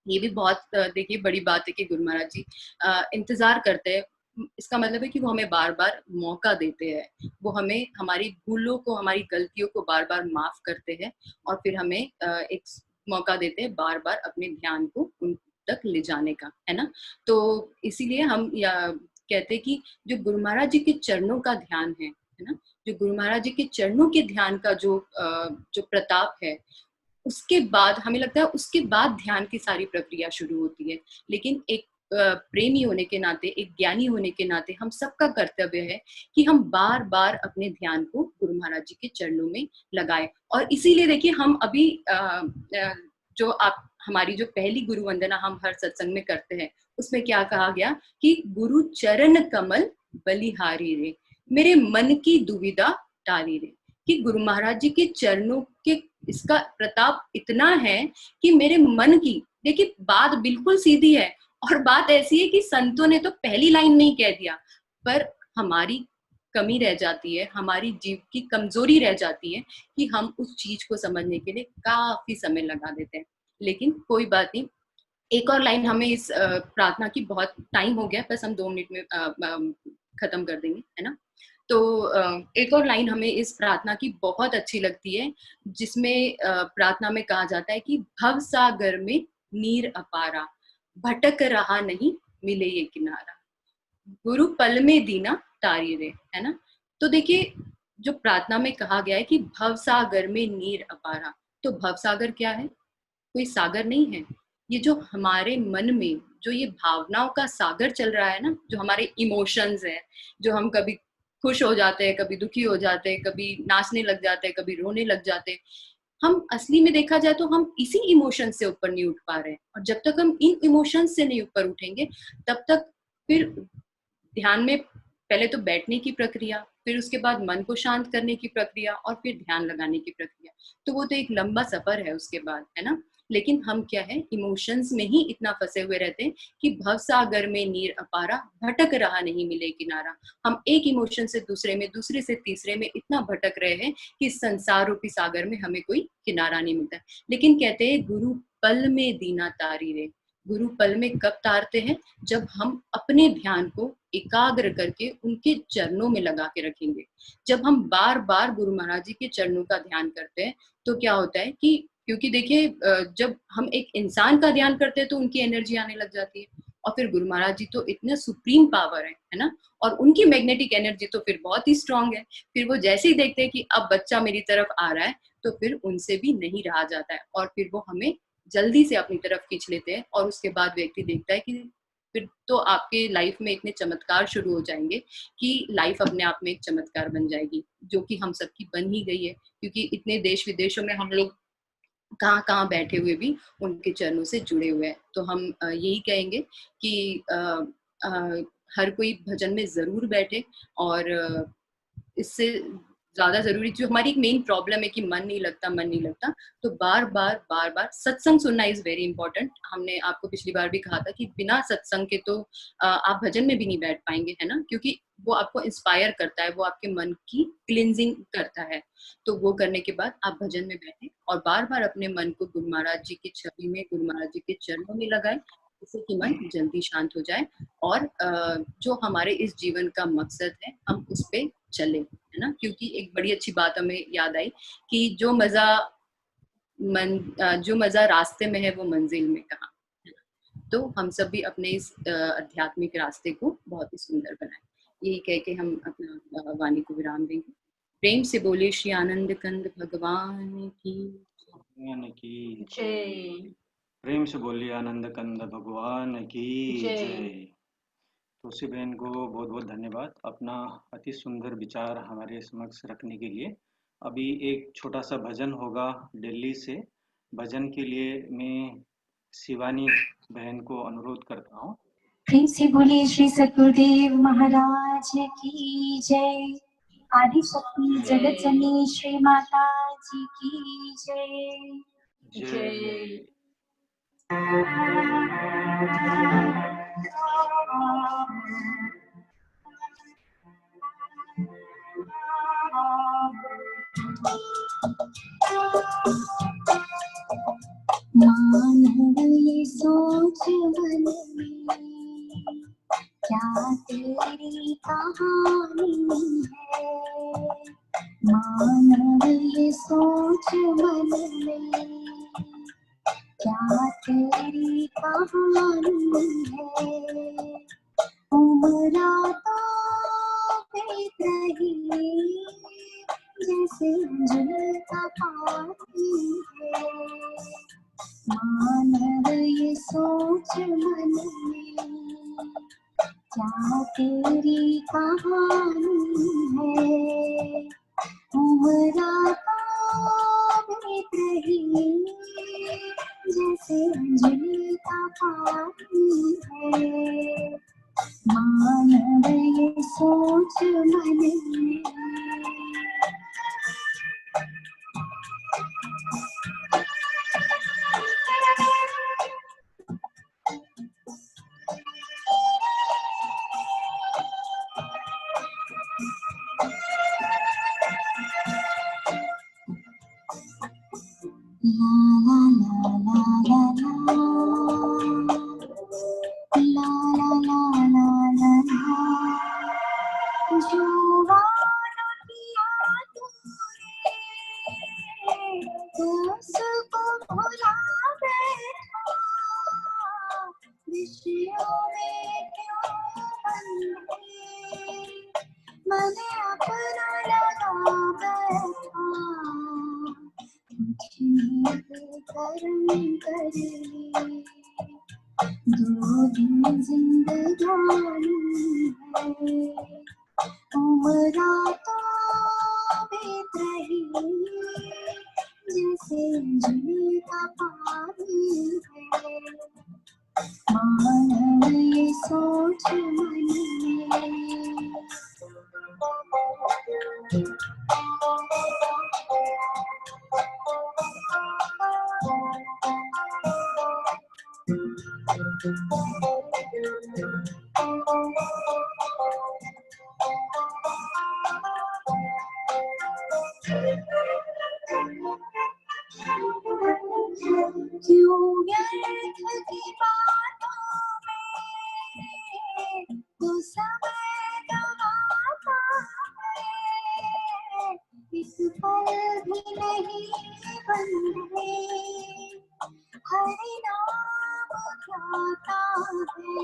ये भी बहुत देखिए बड़ी बात है कि गुरु महाराज जी इंतजार करते हैं। इसका मतलब है कि वो हमें बार बार मौका देते हैं, वो हमें हमारी भूलों को, हमारी गलतियों को बार बार माफ करते हैं और फिर हमें एक मौका देते हैं बार बार अपने ध्यान को उन तक ले जाने का, है ना। तो इसीलिए हम कहते हैं कि जो गुरु महाराज जी के चरणों का ध्यान है ना, जो गुरु महाराज जी के चरणों के ध्यान का जो प्रताप है, उसके बाद हमें लगता है उसके बाद ध्यान की सारी प्रक्रिया शुरू होती है। लेकिन एक प्रेमी होने के नाते, एक ज्ञानी होने के नाते हम सबका कर्तव्य है कि हम बार बार अपने ध्यान को गुरु महाराज जी के चरणों में लगाएं। और इसीलिए देखिए हम अभी जो आप हमारी जो पहली गुरु वंदना हम हर सत्संग में करते हैं, उसमें क्या कहा गया कि गुरु चरण कमल बलिहारी रे, मेरे मन की दुविधा टारी रे। कि गुरु महाराज जी के चरणों के इसका प्रताप इतना है कि मेरे मन की, देखिए बात बिल्कुल सीधी है, और बात ऐसी है कि संतों ने तो पहली लाइन में ही कह दिया, पर हमारी कमी रह जाती है, हमारी जीव की कमजोरी रह जाती है कि हम उस चीज को समझने के लिए काफी समय लगा देते हैं। लेकिन कोई बात नहीं, एक और लाइन हमें इस प्रार्थना की, बहुत टाइम हो गया, बस हम 2 मिनट में खत्म कर देंगे, है ना। तो एक और लाइन हमें इस प्रार्थना की बहुत अच्छी लगती है, जिसमें प्रार्थना में कहा जाता है कि भव सागर में नीर अपारा, भटक रहा नहीं मिले ये किनारा, गुरु पल में दीना तारी रे, है ना। तो देखिए जो प्रार्थना में कहा गया है कि भव सागर में नीर अपारा, तो भव सागर क्या है? कोई सागर नहीं है। ये जो हमारे मन में जो ये भावनाओं का सागर चल रहा है ना, जो हमारे इमोशंस है, जो हम कभी खुश हो जाते हैं, कभी दुखी हो जाते हैं, कभी नाचने लग जाते हैं, कभी रोने लग जाते हैं, हम असली में देखा जाए तो हम इसी इमोशन से ऊपर नहीं उठ पा रहे हैं। और जब तक हम इन इमोशंस से नहीं ऊपर उठेंगे, तब तक फिर ध्यान में पहले तो बैठने की प्रक्रिया, फिर उसके बाद मन को शांत करने की प्रक्रिया, और फिर ध्यान लगाने की प्रक्रिया, तो वो तो एक लंबा सफर है उसके बाद, है ना। लेकिन हम क्या है, इमोशंस में ही इतना फंसे हुए रहते हैं कि भव सागर में नीर अपारा, भटक रहा नहीं मिले किनारा। हम एक इमोशन से दूसरे में, दूसरे से तीसरे में इतना भटक रहे हैं कि संसार रूपी सागर में हमें कोई किनारा नहीं मिलता। लेकिन कहते हैं गुरु पल में दीना तारी रे, गुरु पल में कब तारते हैं? जब हम अपने ध्यान को एकाग्र करके उनके चरणों में लगा के रखेंगे। जब हम बार बार गुरु महाराज जी के चरणों का ध्यान करते हैं तो क्या होता है कि, क्योंकि देखिए जब हम एक इंसान का ध्यान करते हैं तो उनकी एनर्जी आने लग जाती है, और फिर गुरु महाराज जी तो इतने सुप्रीम पावर है ना, और उनकी मैग्नेटिक एनर्जी तो फिर बहुत ही स्ट्रांग है। फिर वो जैसे ही देखते हैं कि अब बच्चा मेरी तरफ आ रहा है, तो फिर उनसे भी नहीं रहा जाता है, और फिर वो हमें जल्दी से अपनी तरफ खींच लेते हैं। और उसके बाद व्यक्ति देखता है कि फिर तो आपके लाइफ में इतने चमत्कार शुरू हो जाएंगे कि लाइफ अपने आप में एक चमत्कार बन जाएगी, जो कि हम सबकी बन ही गई है। क्योंकि इतने देश विदेशों में हम लोग कहाँ कहाँ बैठे हुए भी उनके चरणों से जुड़े हुए हैं। तो हम यही कहेंगे कि हर कोई भजन में जरूर बैठे, और इससे ज्यादा जरूरी, जो हमारी एक मेन प्रॉब्लम है कि मन नहीं लगता, तो बार बार सत्संग सुनना इज वेरी इंपॉर्टेंट। हमने आपको पिछली बार भी कहा था कि बिना सत्संग के तो आप भजन में भी नहीं बैठ पाएंगे, है ना, क्योंकि वो आपको इंस्पायर करता है, वो आपके मन की क्लिनजिंग करता है। तो वो करने के बाद आप भजन में बैठे और बार बार अपने मन को गुरु महाराज जी की छवि में, गुरु महाराज जी के चरणों में लगाए, जिससे कि मन जल्दी शांत हो जाए, और जो हमारे इस जीवन का मकसद है हम उस पे चले, है ना। क्योंकि एक बड़ी अच्छी बात हमें याद आई कि जो मजा रास्ते में है वो मंजिल में कहाँ। तो हम सब भी अपने इस आध्यात्मिक रास्ते को बहुत ही सुंदर बनाएं। यही कह के हम अपना वाणी को विराम देंगे। प्रेम से बोले श्री आनंद कंद भगवान की जय। प्रेम से बोलिए आनंद कंद भगवान की जय। तुलसी बहन को बहुत बहुत धन्यवाद अपना अति सुंदर विचार हमारे समक्ष रखने के लिए। अभी एक छोटा सा भजन होगा दिल्ली से। भजन के लिए मैं शिवानी बहन को अनुरोध करता हूँ। प्रेम से बोलिए श्री सतगुरुदेव महाराज की जय। आदि शक्ति जगत जननी श्री माता जी की जय। जय। मानव ये सोच मन में, क्या तेरी कहानी है। मानव ये सोच मन में, क्या तेरी कहानी है। उम्रा तो बीत रही जैसे झुलता पानी है। मानव ये सोच मन में, क्या तेरी कहानी है। उम्रा तो बीत रही जैसे झुलता पानी है। मानव ये सोच मन में। दो दिन जिंदगानी है। उम्रा तो बीत रही जैसे झुलता पानी है। मानव ये सोच मन में। क्यों व्यर्थ की बातों में तो समय गवाता है। इस पल भी नहीं बंधे हरि नाम ध्याता है।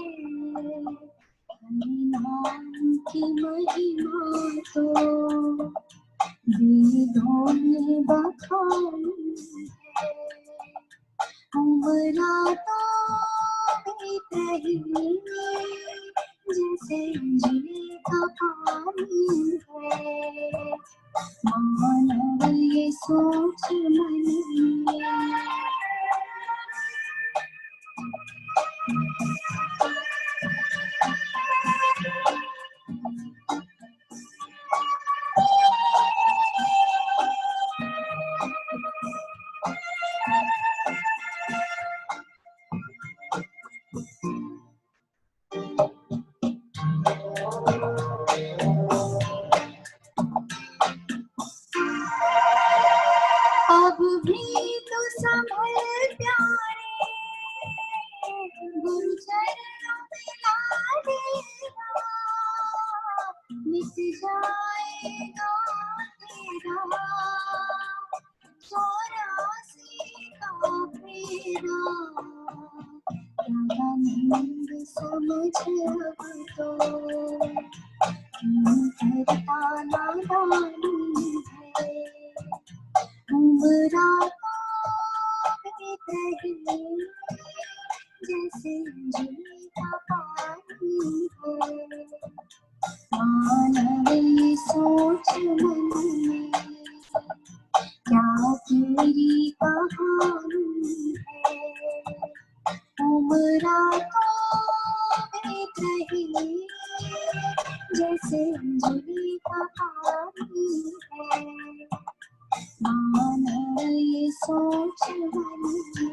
हरि नाम की महिमा तो वेदों में बखानी है। उम्रा तो बीत रही जैसे झीलता पानी है। मानव ये सोच मन में। अब भी तो संभल प्यारे गुरु चरणों में ला देना। मिट जाएगा तेरा 84 का फेरा। नींद समझ अब तो करता नादानी है। उम्रा तो बीत रही जैसे झुलता पानी है। मानव ये सोच मन में, क्या तेरी कहानी है। उम्रा तो जैसे अंजलि का पानी है, मानो ये सोच वाली है।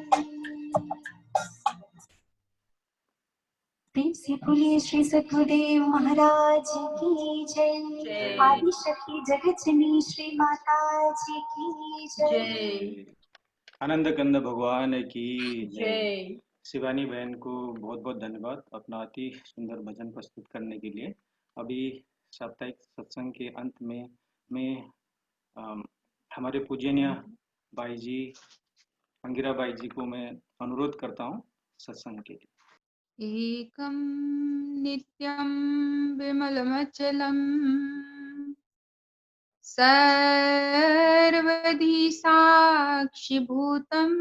प्रेम से बोलिए श्री सद्गुरुदेव महाराज की जय। आदि शक्ति जगत जननी श्री माता जी की जय। आनंद कंद भगवान की जय। जय। शिवानी बहन को बहुत बहुत धन्यवाद अपना अति सुंदर भजन प्रस्तुत करने के लिए। अभी साप्ताहिक सत्संग के अंत में मैं हमारे पूजनीय बाई जी अंगिरा बाई जी को मैं अनुरोध करता हूँ सत्संग के लिए। एकं नित्यं विमलमचलं सर्वधी साक्षिभूतं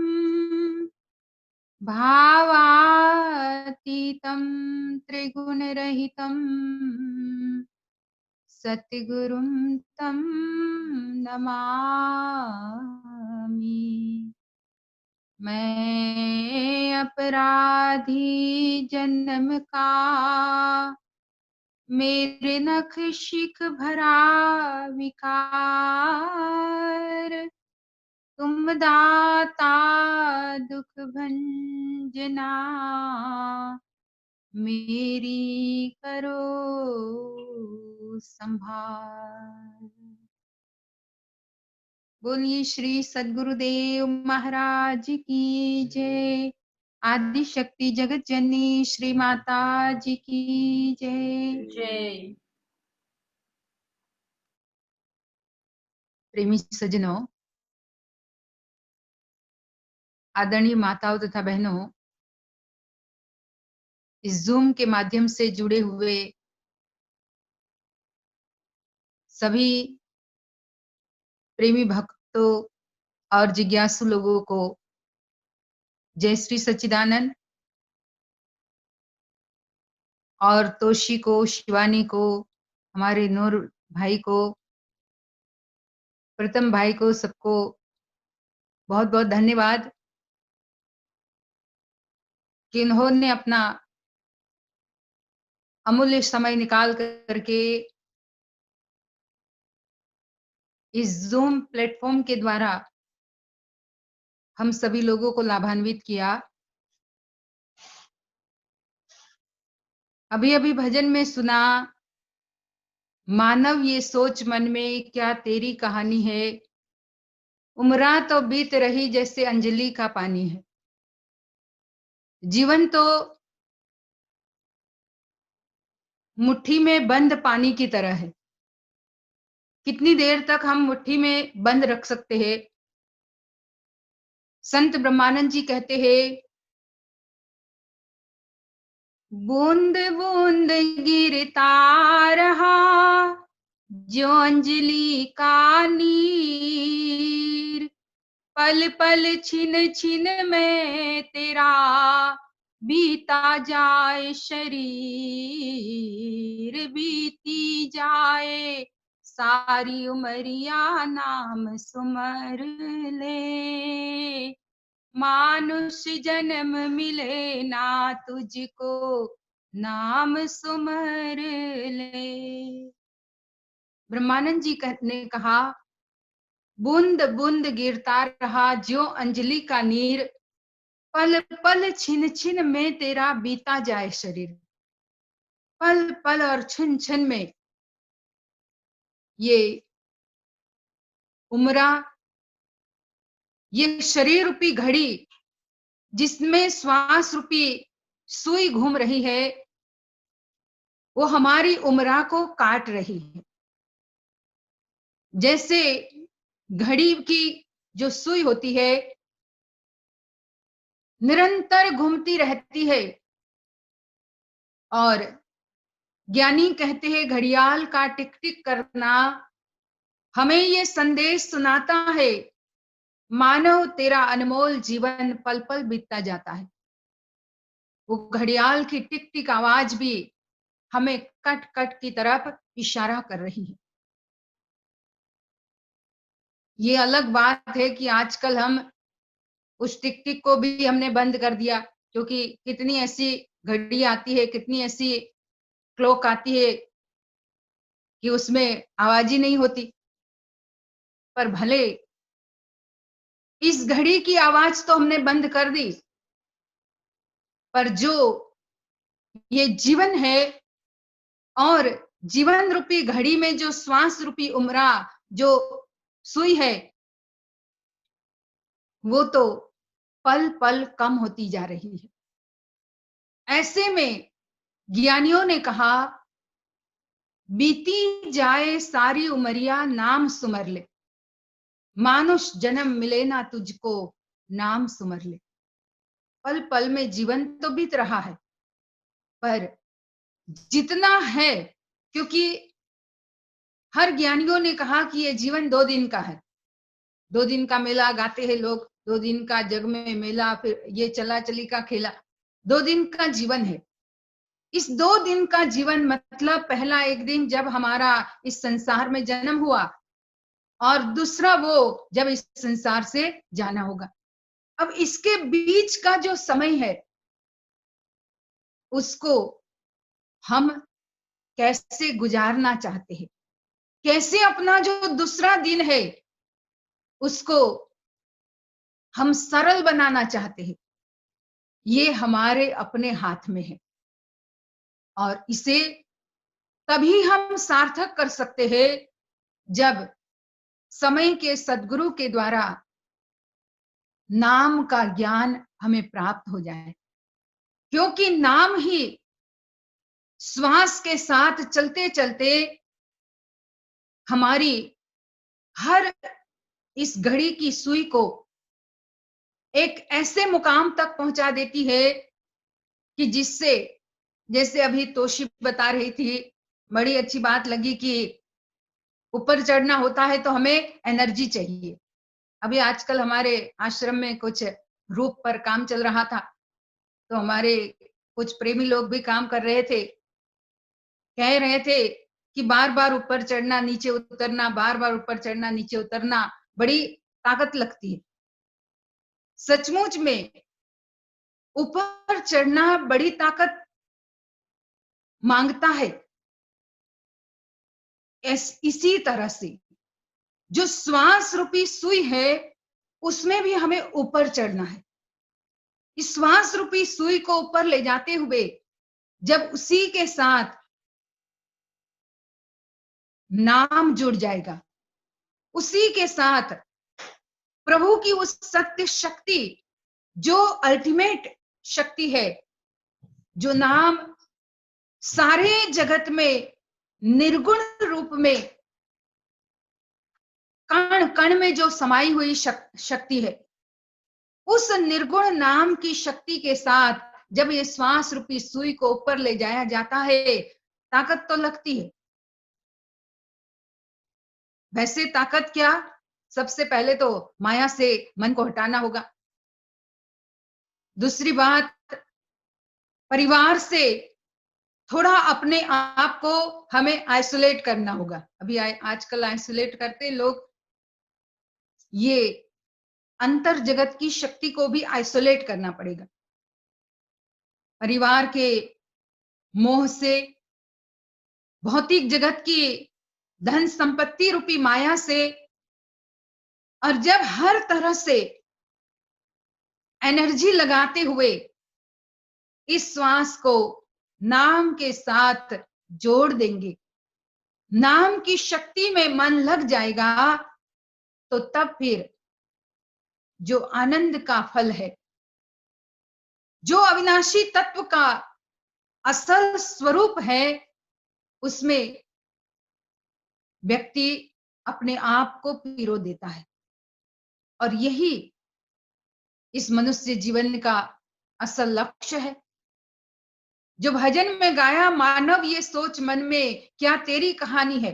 भावातीतं त्रिगुणरहितं सद्गुरुं तं नमामि। मैं अपराधी जन्म का मेरे नख शिख भरा विकार, तुम दाता दुख भंजना मेरी करो संभाल। बोलिए श्री सद्गुरुदेव महाराज की जय। आदि शक्ति जगत जननी श्री माता जी की जय। जय। प्रेमी सज्जनों, आदरणीय माताओं तथा बहनों, इस जूम के माध्यम से जुड़े हुए सभी प्रेमी भक्तों और जिज्ञासु लोगों को जय श्री सच्चिदानंद। और तोशी को, शिवानी को, हमारे नूर भाई को, प्रथम भाई को, सबको बहुत बहुत धन्यवाद कि उन्होंने अपना अमूल्य समय निकाल करके इस जूम प्लेटफॉर्म के द्वारा हम सभी लोगों को लाभान्वित किया। अभी अभी भजन में सुना, मानव ये सोच मन में क्या तेरी कहानी है, उम्रा तो बीत रही जैसे अंजलि का पानी है। जीवन तो मुट्ठी में बंद पानी की तरह है। कितनी देर तक हम मुट्ठी में बंद रख सकते हैं? संत ब्रह्मानंद जी कहते हैं, बूंद बूंद गिरता रहा जो अंजलि का नीर, पल पल छिन छिन में तेरा बीता जाए शरीर, बीती जाए सारी उमरिया नाम सुमर ले। मानुष जन्म मिले ना तुझको नाम सुमर ले। ब्रह्मानंद जी ने कहा, बूंद बूंद गिरता रहा जो अंजलि का नीर, पल पल छिन छिन में तेरा बीता जाए शरीर। पल पल और छिन छिन में ये उम्रा, ये शरीर रूपी घड़ी जिसमें श्वास रूपी सुई घूम रही है, वो हमारी उम्रा को काट रही है। जैसे घड़ी की जो सुई होती है निरंतर घूमती रहती है, और ज्ञानी कहते हैं घड़ियाल का टिक टिक करना हमें ये संदेश सुनाता है, मानव तेरा अनमोल जीवन पल पल बीतता जाता है। वो घड़ियाल की टिक टिक आवाज भी हमें कट कट की तरफ इशारा कर रही है। ये अलग बात है कि आजकल हम उस टिक टिक को भी हमने बंद कर दिया, क्योंकि कितनी ऐसी घड़ी आती है, कितनी ऐसी क्लॉक आती है कि उसमें आवाज ही नहीं होती, पर भले इस घड़ी की आवाज तो हमने बंद कर दी, पर जो ये जीवन है और जीवन रूपी घड़ी में जो श्वास रूपी उमरा जो सुई है, वो तो पल पल कम होती जा रही है। ऐसे में ज्ञानियों ने कहा, बीती जाए सारी उमरिया नाम सुमर ले, मानुष जन्म मिले ना तुझको नाम सुमर ले। पल पल में जीवन तो बीत रहा है, पर जितना है, क्योंकि हर ज्ञानियों ने कहा कि ये जीवन 2 दिन का है, 2 दिन का मेला गाते हैं लोग, 2 दिन का जग में मेला, फिर ये चला चली का खेला, 2 दिन का जीवन है। इस 2 दिन का जीवन मतलब पहला एक दिन जब हमारा इस संसार में जन्म हुआ, और दूसरा वो जब इस संसार से जाना होगा। अब इसके बीच का जो समय है, उसको हम कैसे गुजारना चाहते हैं, कैसे अपना जो दूसरा दिन है उसको हम सरल बनाना चाहते हैं, ये हमारे अपने हाथ में है। और इसे तभी हम सार्थक कर सकते हैं जब समय के सद्गुरु के द्वारा नाम का ज्ञान हमें प्राप्त हो जाए, क्योंकि नाम ही श्वास के साथ चलते चलते हमारी हर इस घड़ी की सुई को एक ऐसे मुकाम तक पहुंचा देती है कि जिससे, जैसे अभी तोशी बता रही थी, बड़ी अच्छी बात लगी कि ऊपर चढ़ना होता है तो हमें एनर्जी चाहिए। अभी आजकल हमारे आश्रम में कुछ रूप पर काम चल रहा था, तो हमारे कुछ प्रेमी लोग भी काम कर रहे थे, कह रहे थे कि बार बार ऊपर चढ़ना नीचे उतरना, बार बार ऊपर चढ़ना नीचे उतरना बड़ी ताकत लगती है। सचमुच में ऊपर चढ़ना बड़ी ताकत मांगता है। इसी तरह से जो श्वास रूपी सुई है, उसमें भी हमें ऊपर चढ़ना है। इस श्वास रूपी सुई को ऊपर ले जाते हुए जब उसी के साथ नाम जुड़ जाएगा, उसी के साथ प्रभु की उस सत्य शक्ति जो अल्टीमेट शक्ति है, जो नाम सारे जगत में निर्गुण रूप में कण कण में जो समाई हुई शक्ति है, उस निर्गुण नाम की शक्ति के साथ जब ये श्वास रूपी सुई को ऊपर ले जाया जाता है, ताकत तो लगती है। वैसे ताकत क्या, सबसे पहले तो माया से मन को हटाना होगा। दूसरी बात, परिवार से थोड़ा अपने आप को हमें आइसोलेट करना होगा। अभी आजकल आइसोलेट करते लोग, ये अंतर जगत की शक्ति को भी आइसोलेट करना पड़ेगा। परिवार के मोह से, भौतिक जगत की धन संपत्ति रूपी माया से, और जब हर तरह से एनर्जी लगाते हुए इस श्वास को नाम के साथ जोड़ देंगे, नाम की शक्ति में मन लग जाएगा, तो तब फिर जो आनंद का फल है, जो अविनाशी तत्व का असल स्वरूप है, उसमें व्यक्ति अपने आप को पिरो देता है। और यही इस मनुष्य जीवन का असल लक्ष्य है। जो भजन में गाया, मानव ये सोच मन में क्या तेरी कहानी है,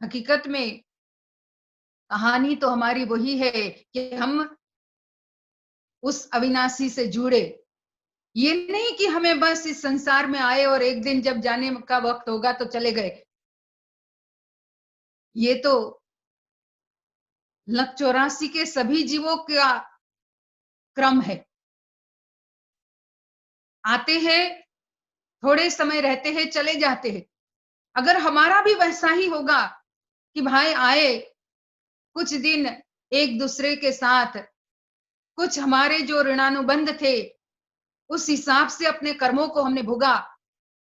हकीकत में कहानी तो हमारी वही है कि हम उस अविनाशी से जुड़े। ये नहीं कि हमें बस इस संसार में आए और एक दिन जब जाने का वक्त होगा तो चले गए। ये तो 184 के सभी जीवों का क्रम है। आते हैं, थोड़े समय रहते हैं, चले जाते हैं। अगर हमारा भी वैसा ही होगा कि भाई आए कुछ दिन एक दूसरे के साथ, कुछ हमारे जो ऋणानुबंध थे उस हिसाब से अपने कर्मों को हमने भोगा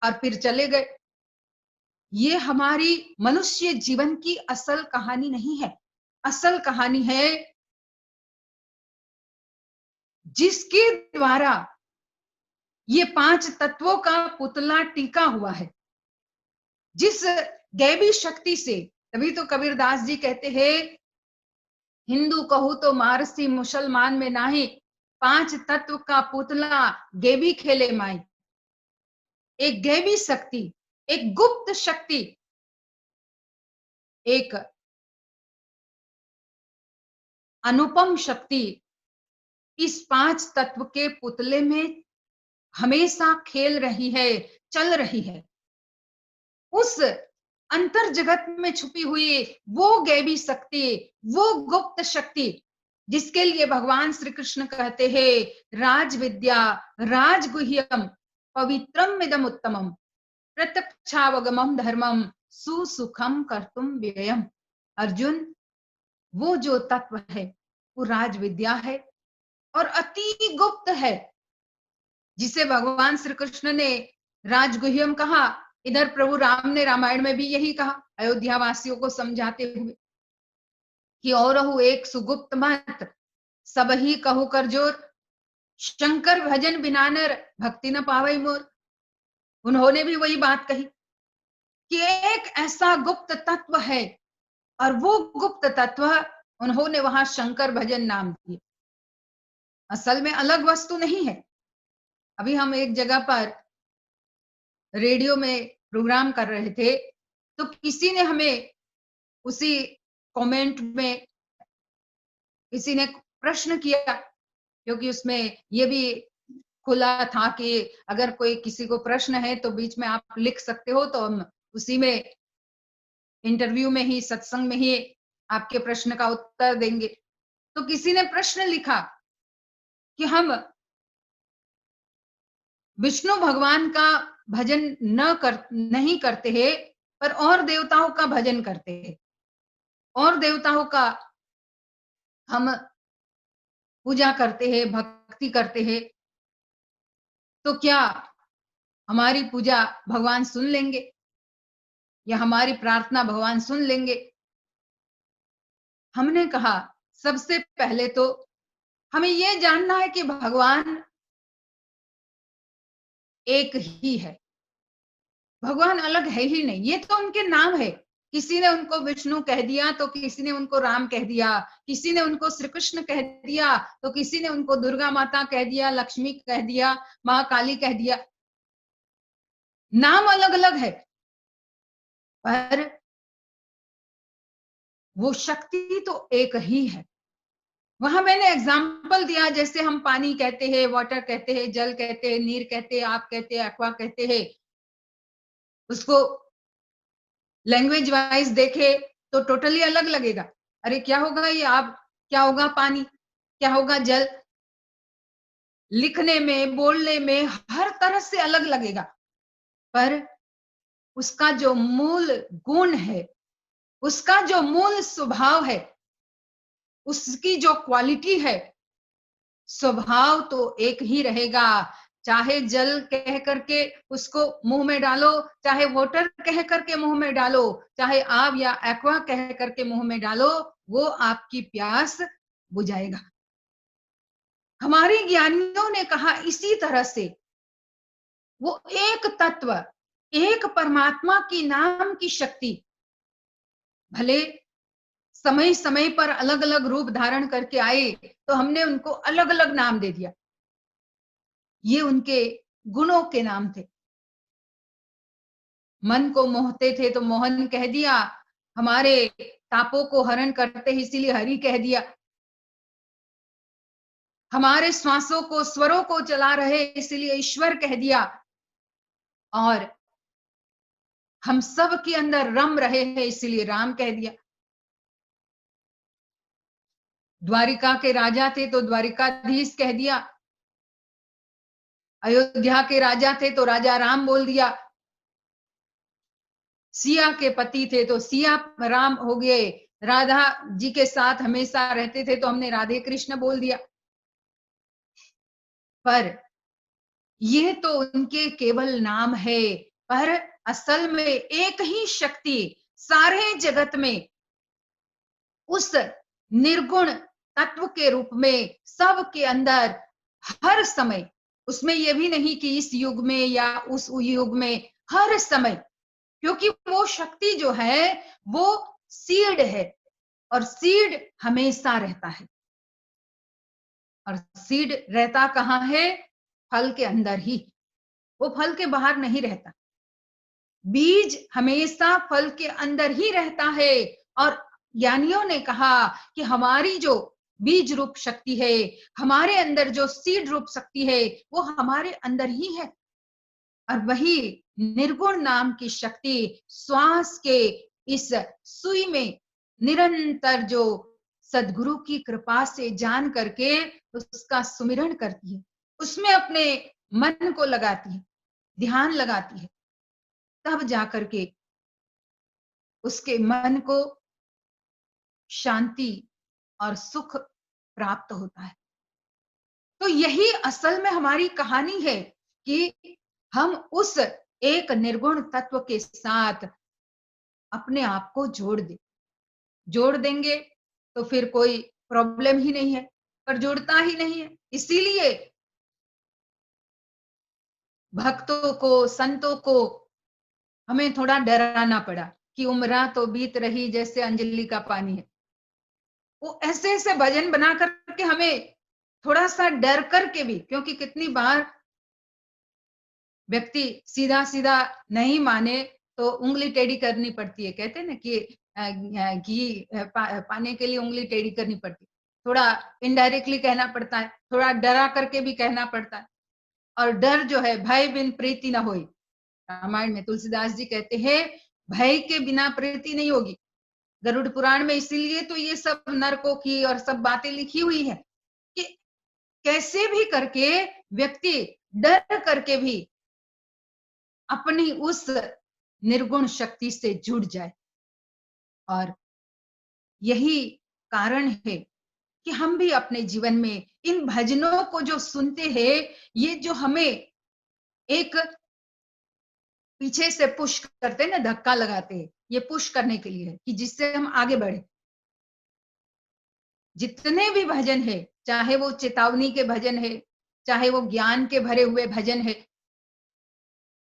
और फिर चले गए, ये हमारी मनुष्य जीवन की असल कहानी नहीं है। असल कहानी है जिसके द्वारा ये 5 तत्वों का पुतला टीका हुआ है, जिस गैबी शक्ति से। तभी तो कबीरदास जी कहते हैं, हिंदू कहूं तो मारसी मुसलमान में नाही, 5 तत्व का पुतला गैबी खेले माई। एक गैबी शक्ति, एक गुप्त शक्ति, एक अनुपम शक्ति इस 5 तत्व के पुतले में हमेशा खेल रही है, चल रही है। उस अंतर जगत में छुपी हुई वो गैबी शक्ति, वो गुप्त शक्ति, जिसके लिए भगवान श्री कृष्ण कहते हैं, राज विद्या राजगुह्यम पवित्रम इदम उत्तमम प्रत्यक्षावगमम धर्मम सुसुखम कर्तुम व्ययम। अर्जुन, वो जो तत्व है वो राज विद्या है और अति गुप्त है, जिसे भगवान श्री कृष्ण ने राजगुह्यम कहा। इधर प्रभु राम ने रामायण में भी यही कहा, अयोध्या वासियों को समझाते हुए कि और एक सुगुप्त मत सब ही कहू कर जोर, शंकर भजन बिना नर भक्ति न पावई मोर। उन्होंने भी वही बात कही कि एक ऐसा गुप्त तत्व है, और वो गुप्त तत्व उन्होंने वहां शंकर भजन नाम दिया। असल में अलग वस्तु नहीं है। अभी हम एक जगह पर रेडियो में प्रोग्राम कर रहे थे, तो किसी ने हमें उसी कमेंट में किसी ने प्रश्न किया, क्योंकि उसमें ये भी खुला था कि अगर कोई किसी को प्रश्न है तो बीच में आप लिख सकते हो, तो हम उसी में इंटरव्यू में ही, सत्संग में ही आपके प्रश्न का उत्तर देंगे। तो किसी ने प्रश्न लिखा कि हम विष्णु भगवान का भजन नहीं करते हैं, पर और देवताओं का भजन करते हैं, और देवताओं का हम पूजा करते हैं, भक्ति करते हैं, तो क्या हमारी पूजा भगवान सुन लेंगे या हमारी प्रार्थना भगवान सुन लेंगे? हमने कहा, सबसे पहले तो हमें यह जानना है कि भगवान एक ही है, भगवान अलग है ही नहीं। ये तो उनके नाम है, किसी ने उनको विष्णु कह दिया तो किसी ने उनको राम कह दिया, किसी ने उनको श्री कृष्ण कह दिया तो किसी ने उनको दुर्गा माता कह दिया, लक्ष्मी कह दिया, मां काली कह दिया। नाम अलग अलग है, पर वो शक्ति तो एक ही है। वहां मैंने एग्जाम्पल दिया, जैसे हम पानी कहते हैं, वाटर कहते हैं, जल कहते हैं, नीर कहते हैं, आप कहते हैं, एक्वा कहते हैं। उसको लैंग्वेज वाइज देखे तो टोटली अलग लगेगा। अरे क्या होगा ये आप, क्या होगा पानी, क्या होगा जल, लिखने में, बोलने में हर तरह से अलग लगेगा, पर उसका जो मूल गुण है, उसका जो मूल स्वभाव है, उसकी जो क्वालिटी है, स्वभाव तो एक ही रहेगा। चाहे जल कह करके उसको मुंह में डालो, चाहे वाटर कह करके मुंह में डालो, चाहे आग या एक्वा कह करके मुंह में डालो, वो आपकी प्यास बुझाएगा। हमारे ज्ञानियों ने कहा इसी तरह से वो एक तत्व, एक परमात्मा की नाम की शक्ति भले समय समय पर अलग अलग रूप धारण करके आए, तो हमने उनको अलग अलग नाम दे दिया। ये उनके गुणों के नाम थे। मन को मोहते थे तो मोहन कह दिया, हमारे तापों को हरण करते इसीलिए हरि कह दिया, हमारे श्वासों को, स्वरों को चला रहे इसलिए ईश्वर कह दिया, और हम सब के अंदर रम रहे हैं इसलिए राम कह दिया। द्वारिका के राजा थे तो द्वारिकाधीश कह दिया, अयोध्या के राजा थे तो राजा राम बोल दिया, सिया के पति थे तो सिया राम हो गए, राधा जी के साथ हमेशा रहते थे तो हमने राधे कृष्ण बोल दिया। पर ये तो उनके केवल नाम है, पर असल में एक ही शक्ति सारे जगत में उस निर्गुण तत्व के रूप में सबके अंदर हर समय, उसमें यह भी नहीं कि इस युग में या उस युग में, हर समय, क्योंकि वो शक्ति जो है वो सीड है और सीड हमेशा रहता है। और सीड रहता कहाँ है? फल के अंदर ही, वो फल के बाहर नहीं रहता। बीज हमेशा फल के अंदर ही रहता है। और ज्ञानियों ने कहा कि हमारी जो बीज रूप शक्ति है, हमारे अंदर जो सीड रूप शक्ति है, वो हमारे अंदर ही है। और वही निर्गुण नाम की शक्ति श्वास के इस सुई में निरंतर जो सद्गुरु की कृपा से जान करके उसका सुमिरन करती है, उसमें अपने मन को लगाती है, ध्यान लगाती है, तब जाकर के उसके मन को शांति और सुख प्राप्त होता है। तो यही असल में हमारी कहानी है कि हम उस एक निर्गुण तत्व के साथ अपने आप को जोड़ देंगे तो फिर कोई प्रॉब्लम ही नहीं है, पर जुड़ता ही नहीं है। इसीलिए भक्तों को, संतों को हमें थोड़ा डराना पड़ा कि उम्र तो बीत रही जैसे अंजलि का पानी है। वो ऐसे ऐसे भजन बना करके हमें थोड़ा सा डर करके भी, क्योंकि कितनी बार व्यक्ति सीधा सीधा नहीं माने तो उंगली टेढ़ी करनी पड़ती है। कहते हैं ना कि घी पाने के लिए उंगली टेढ़ी करनी पड़ती है, थोड़ा इनडायरेक्टली कहना पड़ता है, थोड़ा डरा करके भी कहना पड़ता है। और डर जो है, भय बिन प्रीति न होई, रामायण में तुलसीदास जी कहते हैं भय के बिना प्रीति नहीं होगी। गरुड़ पुराण में इसीलिए तो ये सब नरकों की और सब बातें लिखी हुई है कि कैसे भी करके व्यक्ति डर करके भी अपनी उस निर्गुण शक्ति से जुड़ जाए। और यही कारण है कि हम भी अपने जीवन में इन भजनों को जो सुनते हैं, ये जो हमें एक पीछे से पुश करते हैं ना, धक्का लगाते हैं, ये पुश करने के लिए है कि जिससे हम आगे बढ़े। जितने भी भजन है, चाहे वो चेतावनी के भजन है, चाहे वो ज्ञान के भरे हुए भजन है,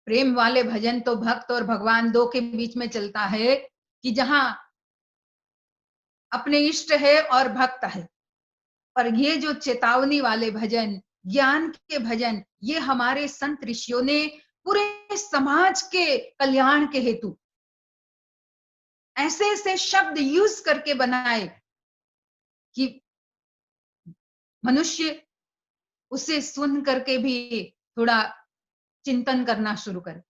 प्रेम वाले भजन तो भक्त और भगवान दो के बीच में चलता है कि जहां अपने इष्ट है और भक्त है। पर ये जो चेतावनी वाले भजन, ज्ञान के भजन, ये हमारे संत ऋषियों ने पूरे समाज के कल्याण के हेतु ऐसे ऐसे शब्द यूज करके बनाए कि मनुष्य उसे सुन करके भी थोड़ा चिंतन करना शुरू करे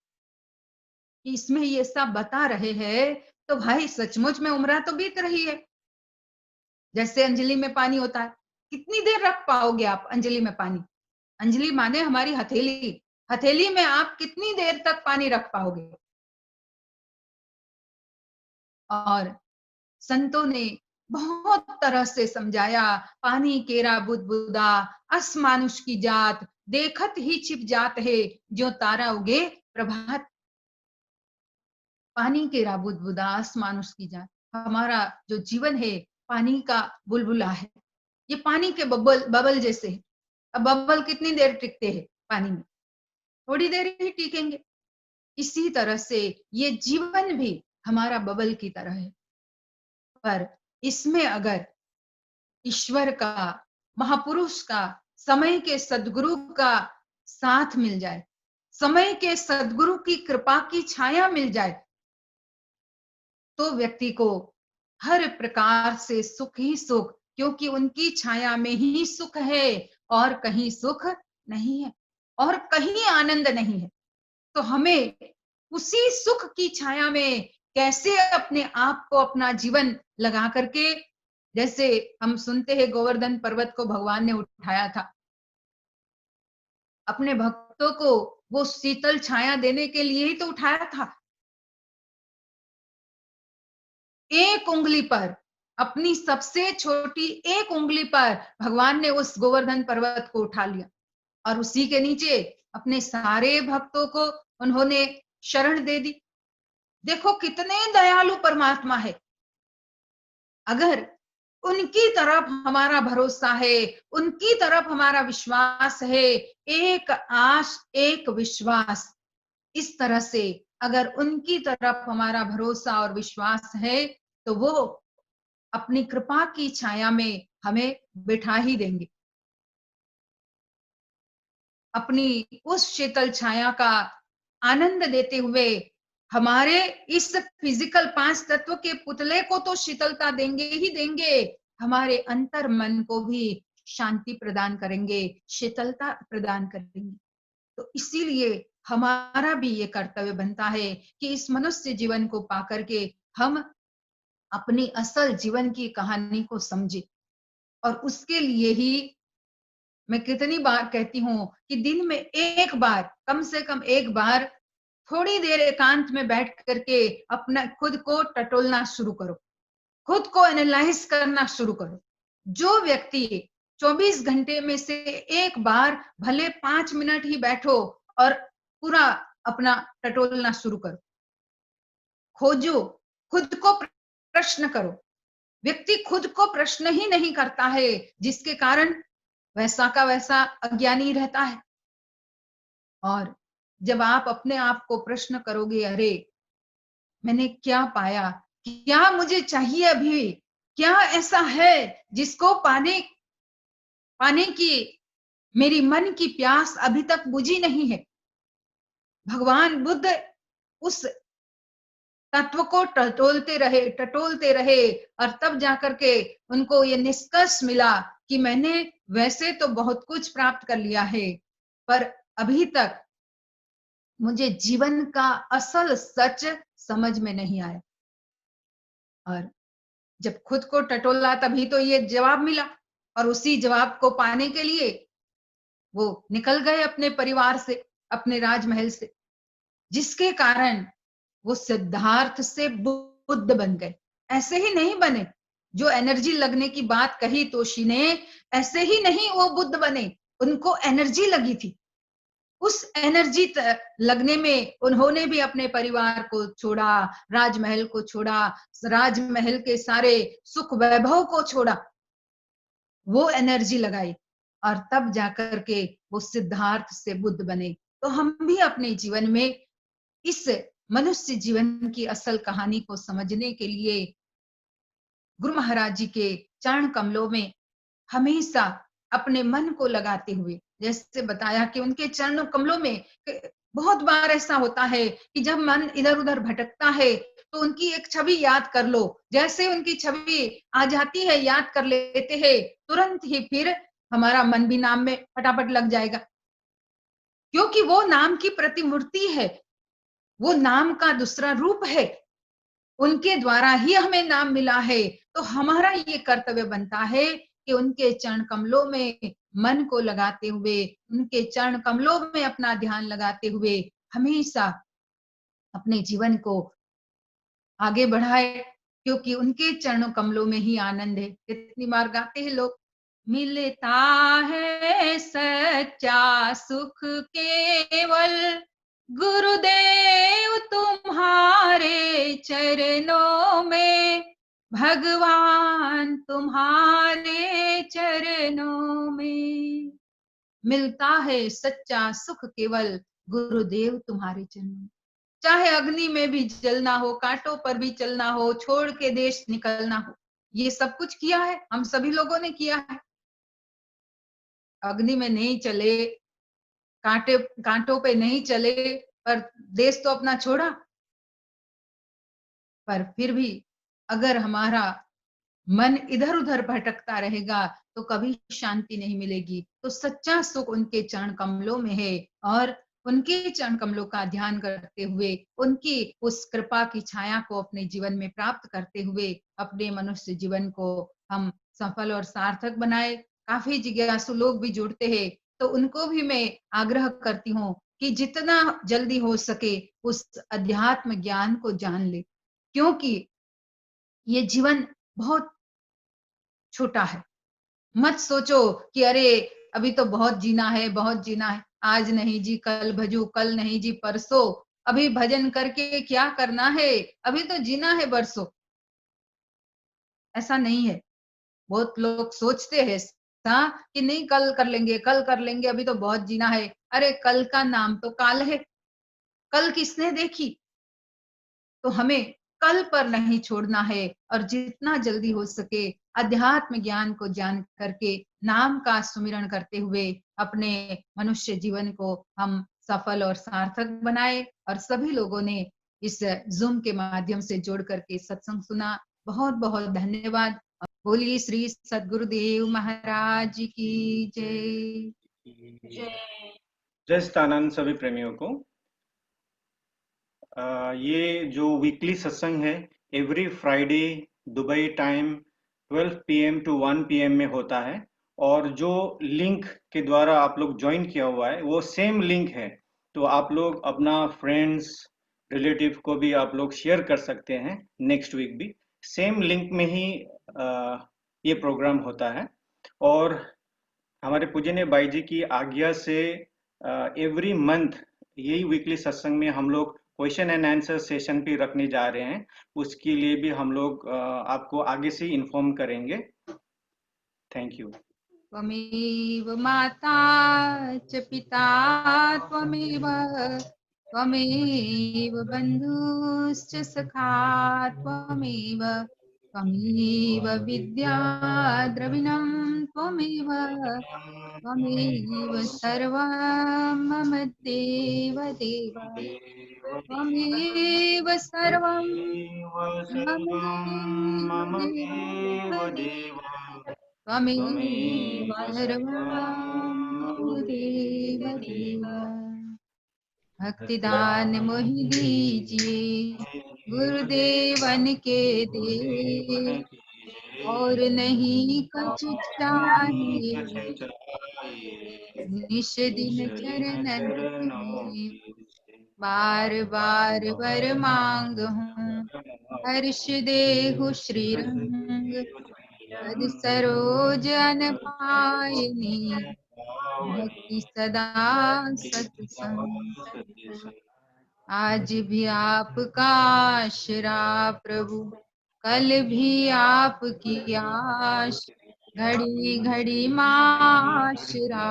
कि इसमें ये सब बता रहे हैं तो भाई सचमुच में उम्र तो बीत रही है। जैसे अंजलि में पानी होता है, कितनी देर रख पाओगे आप अंजलि में पानी? अंजलि माने हमारी हथेली, हथेली में आप कितनी देर तक पानी रख पाओगे? और संतों ने बहुत तरह से समझाया, पानी केरा बुदबुदा अस मानुष की जात, देखत ही छिप जात है जो तारा उगे प्रभात। पानी केरा बुदबुदा अस मानुष की जात, हमारा जो जीवन है पानी का बुलबुला है, ये पानी के बबल जैसे है। अब बबल कितनी देर टिकते हैं पानी में? थोड़ी देर ही टिकेंगे। इसी तरह से ये जीवन भी हमारा बबल की तरह है, पर इसमें अगर ईश्वर का, महापुरुष का, समय के सद्गुरु का साथ मिल जाए, समय के सद्गुरु की कृपा की छाया मिल जाए, तो व्यक्ति को हर प्रकार से सुख ही सुख, क्योंकि उनकी छाया में ही सुख है और कहीं सुख नहीं है और कहीं आनंद नहीं है। तो हमें उसी सुख की छाया में कैसे अपने आप को, अपना जीवन लगा करके, जैसे हम सुनते हैं गोवर्धन पर्वत को भगवान ने उठाया था, अपने भक्तों को वो शीतल छाया देने के लिए ही तो उठाया था। एक उंगली पर, अपनी सबसे छोटी एक उंगली पर भगवान ने उस गोवर्धन पर्वत को उठा लिया और उसी के नीचे अपने सारे भक्तों को उन्होंने शरण दे दी। देखो कितने दयालु परमात्मा है। अगर उनकी तरफ हमारा भरोसा है, उनकी तरफ हमारा विश्वास है, एक आश एक विश्वास, इस तरह से अगर उनकी तरफ हमारा भरोसा और विश्वास है तो वो अपनी कृपा की छाया में हमें बिठा ही देंगे। अपनी उस शीतल छाया का आनंद देते हुए हमारे इस फिजिकल 5 तत्व के पुतले को तो शीतलता देंगे ही देंगे, हमारे अंतर मन को भी शांति प्रदान करेंगे, शीतलता प्रदान करेंगे। तो इसीलिए हमारा भी ये कर्तव्य बनता है कि इस मनुष्य जीवन को पाकर के हम अपनी असल जीवन की कहानी को समझे। और उसके लिए ही मैं कितनी बार कहती हूँ कि दिन में एक बार, कम से कम एक बार थोड़ी देर एकांत में बैठ करके अपना खुद को टटोलना शुरू करो, खुद को एनालाइज करना शुरू करो। जो व्यक्ति 24 घंटे में से एक बार भले 5 मिनट ही बैठो और पूरा अपना टटोलना शुरू करो, खोजो, खुद को प्रश्न करो। व्यक्ति खुद को प्रश्न ही नहीं करता है, जिसके कारण वैसा का वैसा अज्ञानी रहता है। और जब आप अपने आप को प्रश्न करोगे, अरे मैंने क्या पाया, क्या मुझे चाहिए अभी, क्या ऐसा है जिसको पाने की मेरी मन की प्यास अभी तक बुझी नहीं है। भगवान बुद्ध उस तत्व को टटोलते रहे और तब जाकर के उनको ये निष्कर्ष मिला कि मैंने वैसे तो बहुत कुछ प्राप्त कर लिया है, पर अभी तक मुझे जीवन का असल सच समझ में नहीं आया। और जब खुद को टटोला तभी तो ये जवाब मिला, और उसी जवाब को पाने के लिए वो निकल गए अपने परिवार से, अपने राजमहल से, जिसके कारण वो सिद्धार्थ से बुद्ध बन गए। ऐसे ही नहीं बने, जो एनर्जी लगने की बात कही तोशी ने, ऐसे ही नहीं वो बुद्ध बने, उनको एनर्जी लगी थी। उस एनर्जी लगने में उन्होंने भी अपने परिवार को छोड़ा, राजमहल को छोड़ा, राजमहल के सारे सुख वैभव को छोड़ा, वो एनर्जी लगाई और तब जाकर के वो सिद्धार्थ से बुद्ध बने। तो हम भी अपने जीवन में इस मनुष्य जीवन की असल कहानी को समझने के लिए गुरु महाराज जी के चरण कमलों में हमेशा अपने मन को लगाते हुए, जैसे बताया कि उनके चरण कमलों में बहुत बार ऐसा होता है कि जब मन इधर उधर भटकता है तो उनकी एक छवि याद कर लो। जैसे उनकी छवि आ जाती है, याद कर लेते हैं, तुरंत ही फिर हमारा मन भी नाम में फटाफट लग जाएगा, क्योंकि वो नाम की प्रतिमूर्ति है, वो नाम का दूसरा रूप है, उनके द्वारा ही हमें नाम मिला है। तो हमारा ये कर्तव्य बनता है कि उनके चरण कमलों में मन को लगाते हुए, उनके चरण कमलों में अपना ध्यान लगाते हुए हमेशा अपने जीवन को आगे बढ़ाए, क्योंकि उनके चरणों कमलों में ही आनंद है। कितनी बार गाते हैं लोग, मिलता है सच्चा सुख केवल गुरुदेव तुम्हारे चरणों में, भगवान तुम्हारे चरणों में। मिलता है सच्चा सुख केवल गुरुदेव तुम्हारे चरणों में। चाहे अग्नि में भी जलना हो, कांटों पर भी चलना हो, छोड़ के देश निकलना हो, ये सब कुछ किया है, हम सभी लोगों ने किया है। अग्नि में नहीं चले, कांटों पे नहीं चले, पर देश तो अपना छोड़ा। पर फिर भी अगर हमारा मन इधर उधर भटकता रहेगा तो कभी शांति नहीं मिलेगी। तो सच्चा सुख उनके चरण कमलों में है, और उनके चरण कमलों का ध्यान करते हुए, उनकी उस कृपा की छाया को अपने जीवन में प्राप्त करते हुए अपने मनुष्य जीवन को हम सफल और सार्थक बनाए। काफी जिज्ञासु लोग भी जुड़ते हैं, तो उनको भी मैं आग्रह करती हूँ कि जितना जल्दी हो सके उस अध्यात्म ज्ञान को जान ले, क्योंकि ये जीवन बहुत छोटा है। मत सोचो कि अरे अभी तो बहुत जीना है, बहुत जीना है। आज नहीं जी कल भजू, कल नहीं जी परसों, अभी भजन करके क्या करना है, अभी तो जीना है बरसों। ऐसा नहीं है। बहुत लोग सोचते हैं कि नहीं कल कर लेंगे, कल कर लेंगे, अभी तो बहुत जीना है। अरे कल का नाम तो काल है, कल किसने देखी। तो हमें कल पर नहीं छोड़ना है और जितना जल्दी हो सके अध्यात्म ज्ञान को जान करके नाम का सुमिरन करते हुए अपने मनुष्य जीवन को हम सफल और सार्थक बनाए। और सभी लोगों ने इस जूम के माध्यम से जोड़ करके सत्संग सुना। बहुत बहुत धन्यवाद। बोलिए श्री सद्गुरुदेव महाराज की जय। जय सच्चिदानंद सभी प्रेमियों को। ये जो वीकली सत्संग है every Friday Dubai time 12 PM to 1 PM में होता है। और जो लिंक के द्वारा आप लोग ज्वाइन किया हुआ है वो सेम लिंक है, तो आप लोग अपना फ्रेंड्स रिलेटिव को भी आप लोग शेयर कर सकते हैं। नेक्स्ट वीक भी सेम लिंक में ही ये प्रोग्राम होता है। और हमारे पूजनीय बाई जी की आज्ञा से एवरी मंथ यही वीकली सत्संग में हम लोग क्वेश्चन एंड आंसर सेशन भी रखने जा रहे हैं। उसके लिए भी हम लोग आपको आगे से इन्फॉर्म करेंगे। Thank you. त्वमेव माता च पिता त्वमेव, त्वमेव बन्धुश्च सखा त्वमेव, त्वमेव विद्या द्रविणं त्वमेव, त्वमेव सर्वं मम देव देव, त्वमेव सर्वं मम देव देव, त्वमेव सर्वं देव देव। भक्तिदान मोहि दीजिए गुरुदेवन के दे, और नहीं कछु चाहिए निश दिन चरणन के। बार बार वर मांग हूँ हर्ष देहु श्री रंग, पद सरोज अन पायनी भक्ति सदा सत्संग। आज भी आपका आशरा प्रभु, कल भी आपकी आश, घड़ी घड़ी माशरा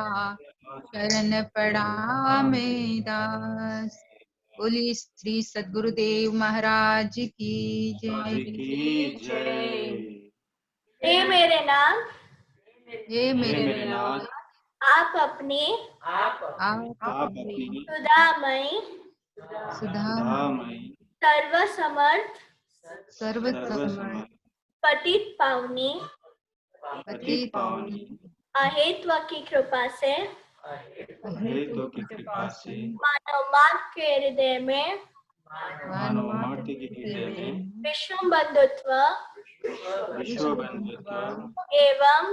शरण पड़ा में दास। बोली श्री सद्गुरुदेव महाराज की जय। हे मेरे नाम, हे मेरे नाथ, आप अपने अपनी सुधामय सर्वसमर्थ सर्वसमर्थ पतित पावनी पतित पावनी अहेतु की कृपा से हेतु की कृपा से मानव मार्ग के हृदय में मानव मात्र के हृदय में विश्व बंधुत्व विश्व बंधुत्व एवं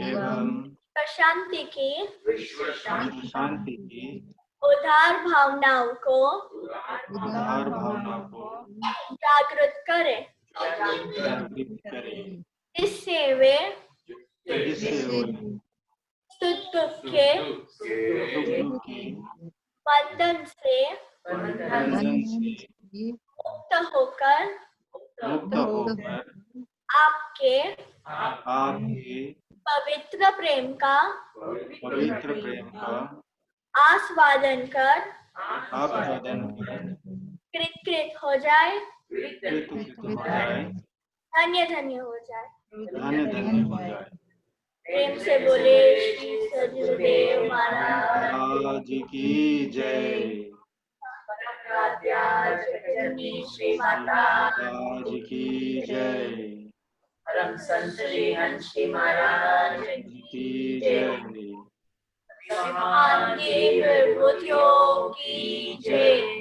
एवं प्रशांति की शांति की उदार भावनाओं को उदार भावना को जागृत करें, जागृत करें, जिससे वे जिससे वे सुख दुख के बंधन से मुक्त होकर आपके पवित्र प्रेम का आस्वादन कर कृत हो जाए, धन्य धन्य हो जाए। प्रेम से बोले श्री सद्गुरुदेव महाराज की जय। श्री माता की जय। परम संत श्री हंस श्री महाराज की जय। विभूतियों की जय।